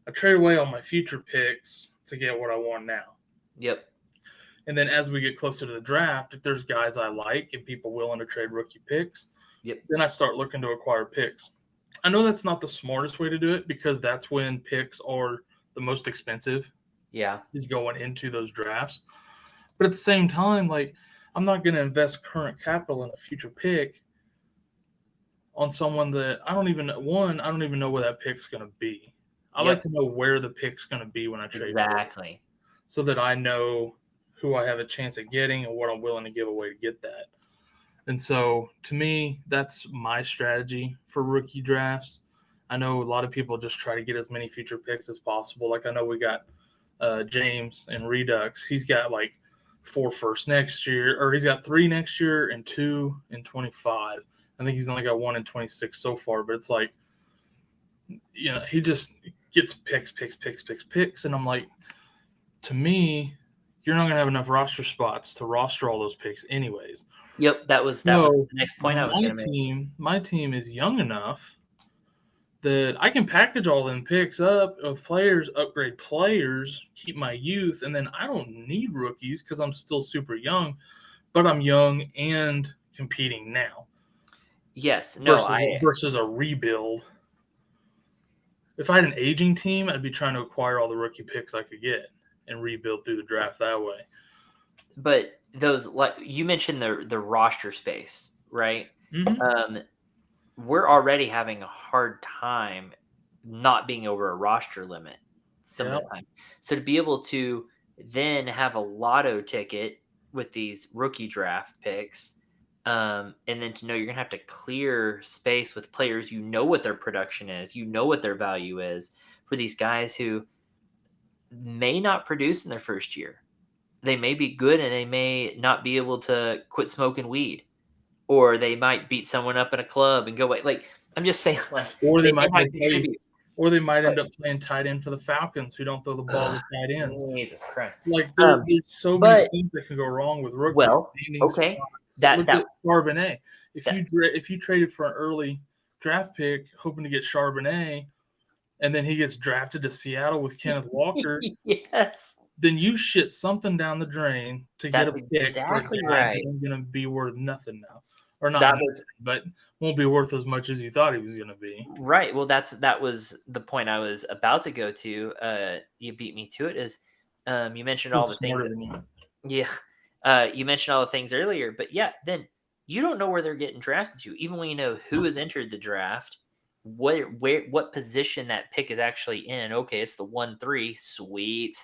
I trade away all my future picks to get what I want now. Yep. And then as we get closer to the draft, if there's guys I like and people willing to trade rookie picks, Yep. then I start looking to acquire picks. I know that's not the smartest way to do it because that's when picks are the most expensive. Yeah. Is going into those drafts. But at the same time, like, I'm not going to invest current capital in a future pick on someone that I don't even know where that pick's going to be. I like to know where the pick's going to be when I trade Exactly. so that I know who I have a chance at getting and what I'm willing to give away to get that. And so, to me, that's my strategy for rookie drafts. I know a lot of people just try to get as many future picks as possible. Like, I know we got James and Redux. He's got like 4 first next year, or he's got 3 next year and 2 in 25. I think he's only got 1 in 26 so far, but it's like, you know, he just gets picks. And I'm like, to me, you're not going to have enough roster spots to roster all those picks anyways. Yep, that was the next point I was going to make. My team is young enough that I can package all them picks up of players, upgrade players, keep my youth, and then I don't need rookies because I'm still super young, but I'm young and competing now. Yes, no, versus a rebuild. If I had an aging team, I'd be trying to acquire all the rookie picks I could get and rebuild through the draft that way. But those, like you mentioned, the roster space, right? Mm-hmm. We're already having a hard time not being over a roster limit some of the time. So to be able to then have a lotto ticket with these rookie draft picks, and then to know you're gonna have to clear space with players, you know what their production is, you know what their value is for these guys who may not produce in their first year. They may be good and they may not be able to quit smoking weed, or they might beat someone up in a club and go away. Like, I'm just saying, like, or they might contribute. Or they might end up playing tight end for the Falcons who don't throw the ball to tight ends. Jesus Christ! Like there's so many things that can go wrong with rookies. Well, okay, look at Charbonnet. If you traded for an early draft pick hoping to get Charbonnet, and then he gets drafted to Seattle with Kenneth Walker, yes, then you shit something down the drain to get a pick exactly for a guy right. who's going to be worth nothing now, or not, but won't be worth as much as you thought he was going to be. Right. Well, that was the point I was about to go to. You beat me to it. Is you mentioned all the things. Yeah. You mentioned all the things earlier, but yeah, then you don't know where they're getting drafted to, even when you know who has entered the draft, what position that pick is actually in. Okay, it's the 1-3, sweet.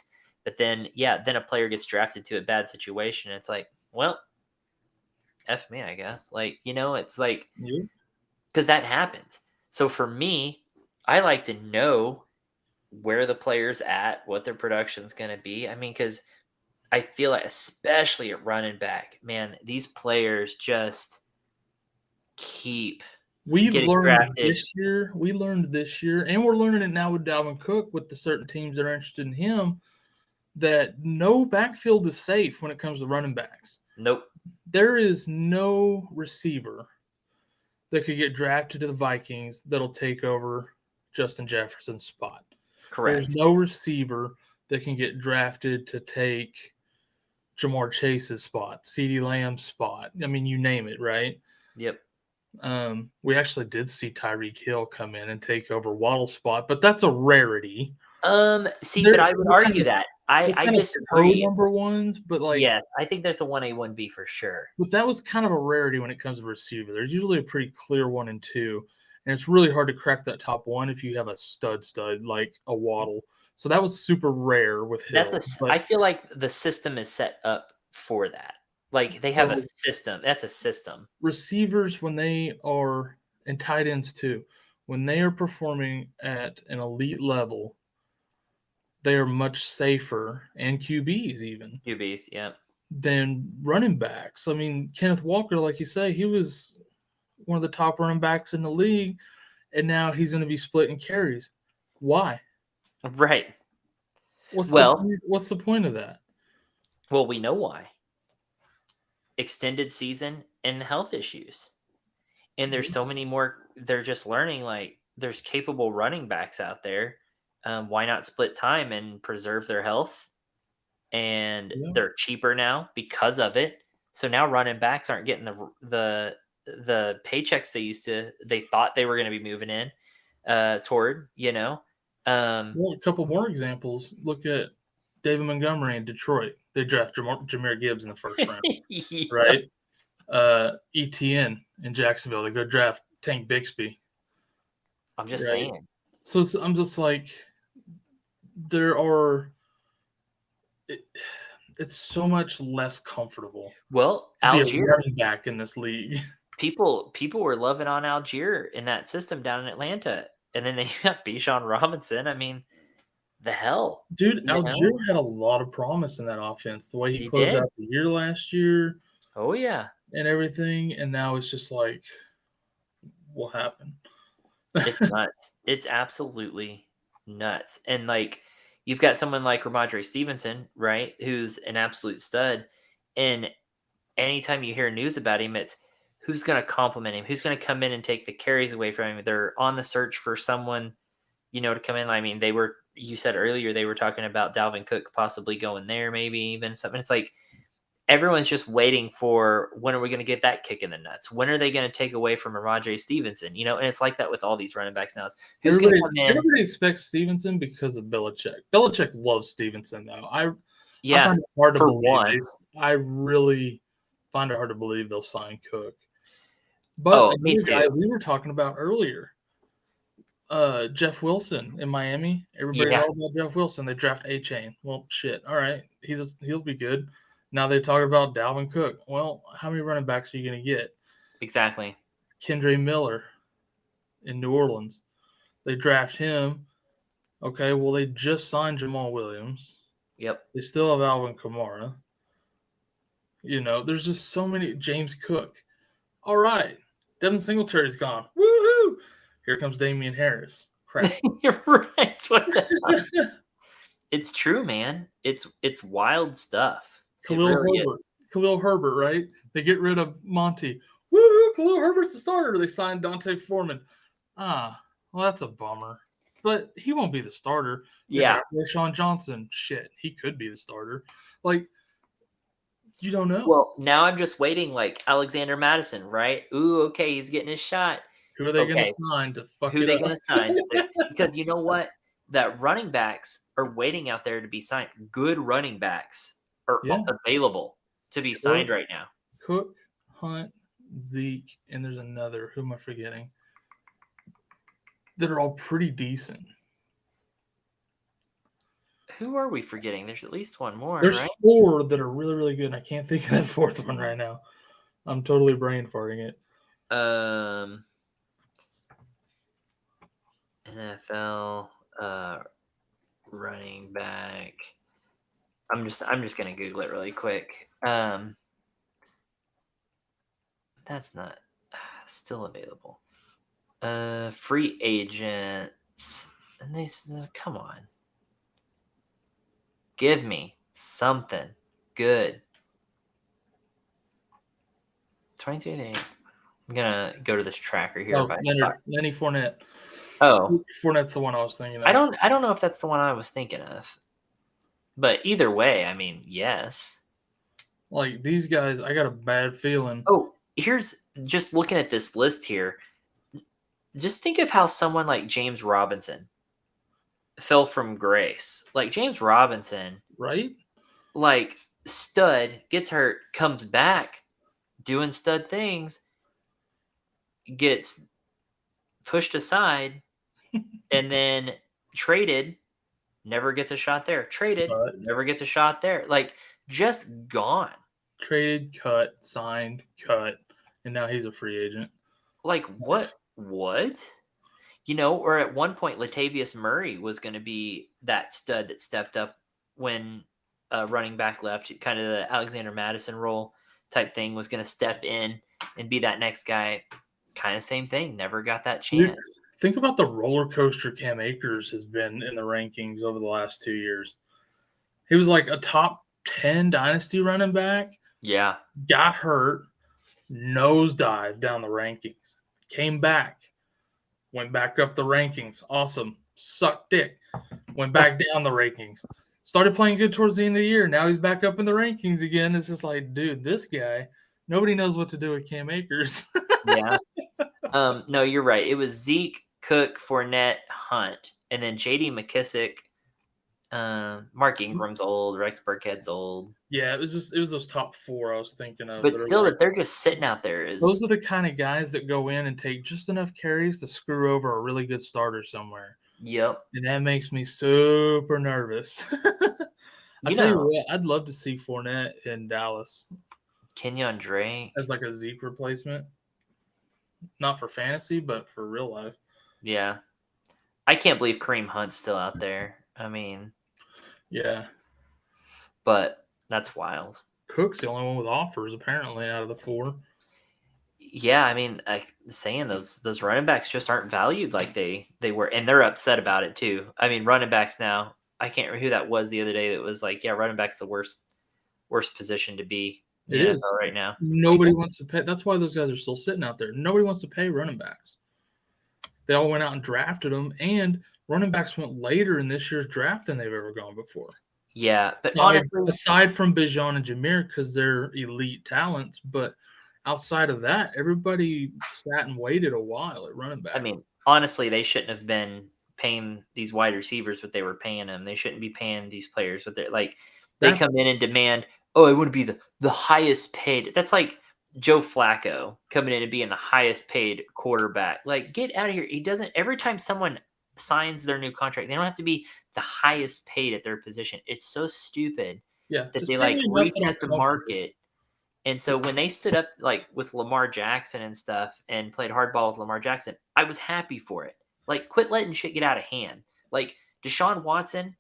But then, then a player gets drafted to a bad situation. And it's like, well, F me, I guess. Like, it's like, because that happens. So for me, I like to know where the player's at, what their production's going to be. I mean, because I feel like, especially at running back, man, these players just keep getting drafted. We learned this year, and we're learning it now with Dalvin Cook with the certain teams that are interested in him, that no backfield is safe when it comes to running backs. Nope. There is no receiver that could get drafted to the Vikings that'll take over Justin Jefferson's spot. Correct. There's no receiver that can get drafted to take Jamar Chase's spot, CeeDee Lamb's spot. I mean, you name it, right? Yep. We actually did see Tyreek Hill come in and take over Waddle's spot, but that's a rarity. But I would argue that I disagree. Number ones, but I think there's a 1A, 1B for sure. But that was kind of a rarity when it comes to receiver. There's usually a pretty clear 1 and 2, and it's really hard to crack that top 1 if you have a stud like a Waddle. So that was super rare with Hill. I feel like the system is set up for that. Like they have a system. That's a system. Receivers, when they are, and tight ends too, when they are performing at an elite level, they are much safer, and QBs even. QBs, yeah. Than running backs. I mean, Kenneth Walker, like you say, he was one of the top running backs in the league, and now he's going to be splitting carries. Why? Right. What's the point of that? Well, we know why. Extended season, and health issues. And there's Yeah. so many more. They're just learning, like, there's capable running backs out there. Why not split time and preserve their health? And Yeah. they're cheaper now because of it. So now running backs aren't getting the paychecks they thought they were going to be moving in toward, you know. Um, Well, a couple more examples. Look at David Montgomery in Detroit. They draft Jameer Gibbs in the first round, yeah. right? ETN in Jacksonville. They go draft Tank Bixby, I'm just right? saying. So I'm just like, there are. It's so much less comfortable Well, to be a Algier, running back in this league. people were loving on Algier in that system down in Atlanta, and then they got Bijan Robinson. I mean, the hell, Dude, you Algier know, had a lot of promise in that offense. The way he he closed did. out the year last year Oh yeah, and everything, and now it's just like, what happened? it's nuts. It's absolutely nuts. And like, you've got someone like Ramondre Stevenson, right, who's an absolute stud. And anytime you hear news about him, it's who's going to compliment him, who's going to come in and take the carries away from him. They're on the search for someone, to come in. I mean, you said earlier they were talking about Dalvin Cook possibly going there, maybe even something. It's like everyone's just waiting for, when are we going to get that kick in the nuts? When are they going to take away from Ramondre Stevenson? And it's like that with all these running backs now. Who's going to come in? Everybody expects Stevenson because of Belichick. Belichick loves Stevenson, though. I Yeah, find it hard to for believe. one. I really find it hard to believe they'll sign Cook. But Oh, me another guy too. we were talking about earlier, Jeff Wilson in Miami. Everybody's Yeah, all about Jeff Wilson. They draft A-Chain. Well, shit. All right, he'll be good. Now they talk about Dalvin Cook. Well, how many running backs are you going to get? exactly. Kendre Miller in New Orleans. They draft him. Okay, well, they just signed Jamal Williams. Yep. They still have Alvin Kamara. There's just so many. James Cook. All right. Devin Singletary's gone. Woohoo! Here comes Damian Harris. Crap. You're right. What the hell? It's true, man. It's wild stuff. It really is. Khalil Herbert, right? They get rid of Monty. Woohoo! Khalil Herbert's the starter. They signed Dante Foreman. Well, that's a bummer. But he won't be the starter. Yeah. Rashawn Johnson. Shit, he could be the starter. Like, you don't know. Well, now I'm just waiting, like Alexander Madison, right? Ooh, okay, he's getting his shot. Who are they going to Okay, sign to fuck who it they up? going to sign? Because you know what? That running backs are waiting out there to be signed. Good running backs are Yeah. available to be signed right now. Cook, Hunt, Zeke, and there's another. Who am I forgetting? That are all pretty decent. Who are we forgetting? There's at least one more, There's right? 4 that are really, really good, and I can't think of that 4th one right now. I'm totally brain farting it. NFL running back. I'm just gonna Google it really quick. That's not still available. Free agents. And come on. Give me something good. 22. I'm gonna go to this tracker here. Oh, Lenny Fournette. Oh, Fournette's the one I was thinking of. I don't know if that's the one I was thinking of. But either way, I mean, yes. Like, these guys, I got a bad feeling. Oh, here's just looking at this list here. Just think of how someone like James Robinson fell from grace. Like James Robinson, right? Like stud, gets hurt, comes back, doing stud things, gets pushed aside, and then traded, never gets a shot there. Traded, never gets a shot there. Like, just gone. Traded, cut, signed, cut, and now he's a free agent. Like, what? Or at one point, Latavius Murray was going to be that stud that stepped up when running back left, kind of the Alexander Madison role type thing, was going to step in and be that next guy. Kind of same thing. Never got that chance. Dude, think about the roller coaster Cam Akers has been in the rankings over the last 2 years. He was like a top 10 Dynasty running back. Yeah. Got hurt. nosedive down the rankings. Came back, went back up the rankings. Awesome. Sucked dick. Went back down the rankings. Started playing good towards the end of the year. Now he's back up in the rankings again. It's just like, dude, this guy, nobody knows what to do with Cam Akers. Yeah. No, you're right. It was Zeke, Cook, Fournette, Hunt, and then J.D. McKissick. Mark Ingram's old. Rex Burkhead's old. Yeah, it was those top 4 I was thinking of. But still, that they're just sitting out there is. Those are the kind of guys that go in and take just enough carries to screw over a really good starter somewhere. Yep. And that makes me super nervous. I tell you what, I'd love to see Fournette in Dallas. Kenyon Drake as like a Zeke replacement. Not for fantasy, but for real life. Yeah. I can't believe Kareem Hunt's still out there. I mean, yeah. But that's wild. Cook's the only one with offers, apparently, out of the 4. Yeah, I mean, saying those running backs just aren't valued like they were, and they're upset about it too. I mean, running backs now, I can't remember who that was the other day that was like, yeah, running back's the worst position to be in the NFL right now. Nobody wants to pay. That's why those guys are still sitting out there. Nobody wants to pay running backs. They all went out and drafted them, and running backs went later in this year's draft than they've ever gone before. Yeah, but honestly, aside from Bijan and Jameer, because they're elite talents, but outside of that, everybody sat and waited a while at running back. I mean, honestly, they shouldn't have been paying these wide receivers what they were paying them. They shouldn't be paying these players what they're like. They come in and demand, oh, I want to be the highest paid. That's like Joe Flacco coming in and being the highest paid quarterback. Like, get out of here. He doesn't. Every time someone signs their new contract, they don't have to be the highest paid at their position. It's so stupid that they like reset the market. And so when they stood up like with Lamar Jackson and stuff and played hardball with Lamar Jackson, I was happy for it. Like, quit letting shit get out of hand. Like Deshaun Watson,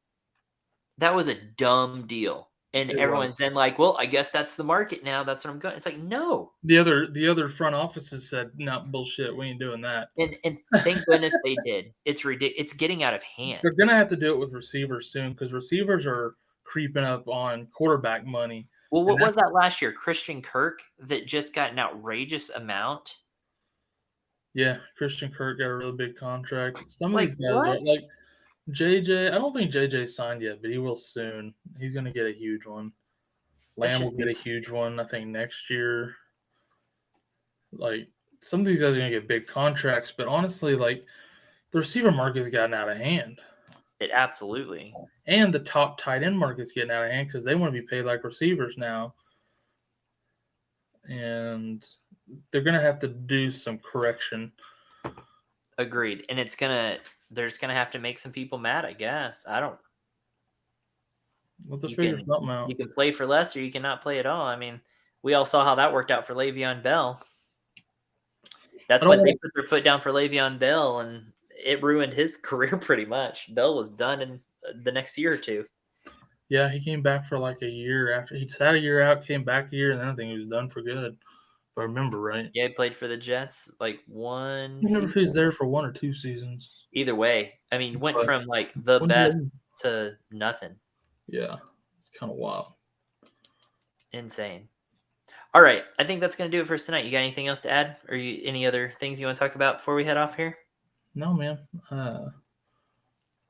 that was a dumb deal. And everyone's then like, well, I guess that's the market now. That's what I'm going. It's like, no. The other front offices said, no, bullshit. We ain't doing that. And thank goodness they did. It's ridiculous. It's getting out of hand. They're going to have to do it with receivers soon because receivers are creeping up on quarterback money. Well, what was that last year? Christian Kirk that just got an outrageous amount. Yeah, Christian Kirk got a really big contract. Some of these guys, like JJ, I don't think JJ signed yet, but he will soon. He's going to get a huge one. Lamb will get a huge one, I think, next year. Like, some of these guys are going to get big contracts, but honestly, like, the receiver market's gotten out of hand. It absolutely. And the top tight end market's getting out of hand because they want to be paid like receivers now. And they're going to have to do some correction. Agreed. And they're just going to have to make some people mad, I guess. I don't. Let's figure something out. You can play for less or you cannot play at all. I mean, we all saw how that worked out for Le'Veon Bell. That's when they put their foot down for Le'Veon Bell, and it ruined his career pretty much. Bell was done in the next year or two. Yeah, he came back for like a year after. He sat a year out, came back a year, and then I think he was done for good. If I remember right. Yeah, he played for the Jets like one season. I remember if he was there for 1 or 2 seasons. Either way. I mean, went from like the best to nothing. Yeah, it's kind of wild. Insane. All right, I think that's going to do it for us tonight. You got anything else to add? Or any other things you want to talk about before we head off here? No, man. I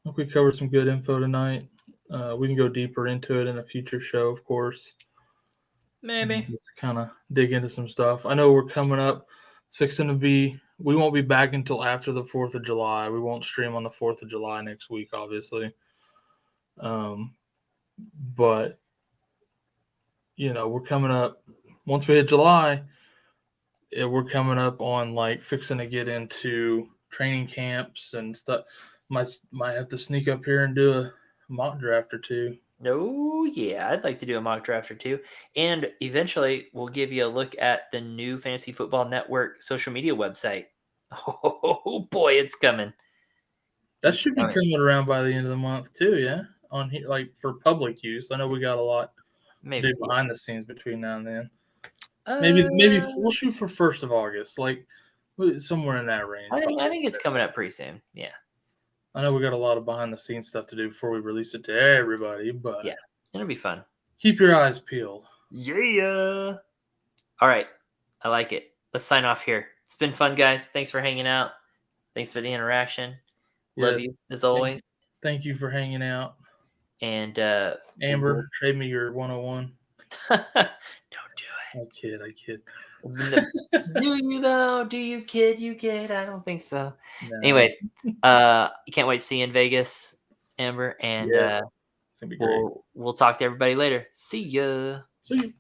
think we covered some good info tonight. We can go deeper into it in a future show, of course. Maybe. Just kind of dig into some stuff. I know we're coming up. It's fixing to be. We won't be back until after the 4th of July. We won't stream on the 4th of July next week, obviously. But, you know, we're coming up. Once we hit July, we're coming up on like fixing to get into training camps and stuff. Might have to sneak up here and do a mock draft or 2. Oh, yeah. I'd like to do a mock draft or 2. And eventually, we'll give you a look at the new Fantasy Football Network social media website. Oh, boy, it's coming. That should be coming around by the end of the month, too, yeah? On here, like, for public use. I know we got a lot to do behind the scenes between now and then. Maybe we'll shoot for 1st of August, like, somewhere in that range. I think it's coming up pretty soon, yeah. I know we got a lot of behind-the-scenes stuff to do before we release it to everybody, but yeah, it'll be fun. Keep your eyes peeled. Yeah. All right. I like it. Let's sign off here. It's been fun, guys. Thanks for hanging out. Thanks for the interaction. Love Yes. you as always. Thank you for hanging out. And Amber, trade me your 101. don't do I kid. it. Do you though? Do you kid? You kid? I don't think so. No. Anyways, can't wait to see you in Vegas, Amber, and Yes. It's gonna be great. we'll talk to everybody later. See ya. See you.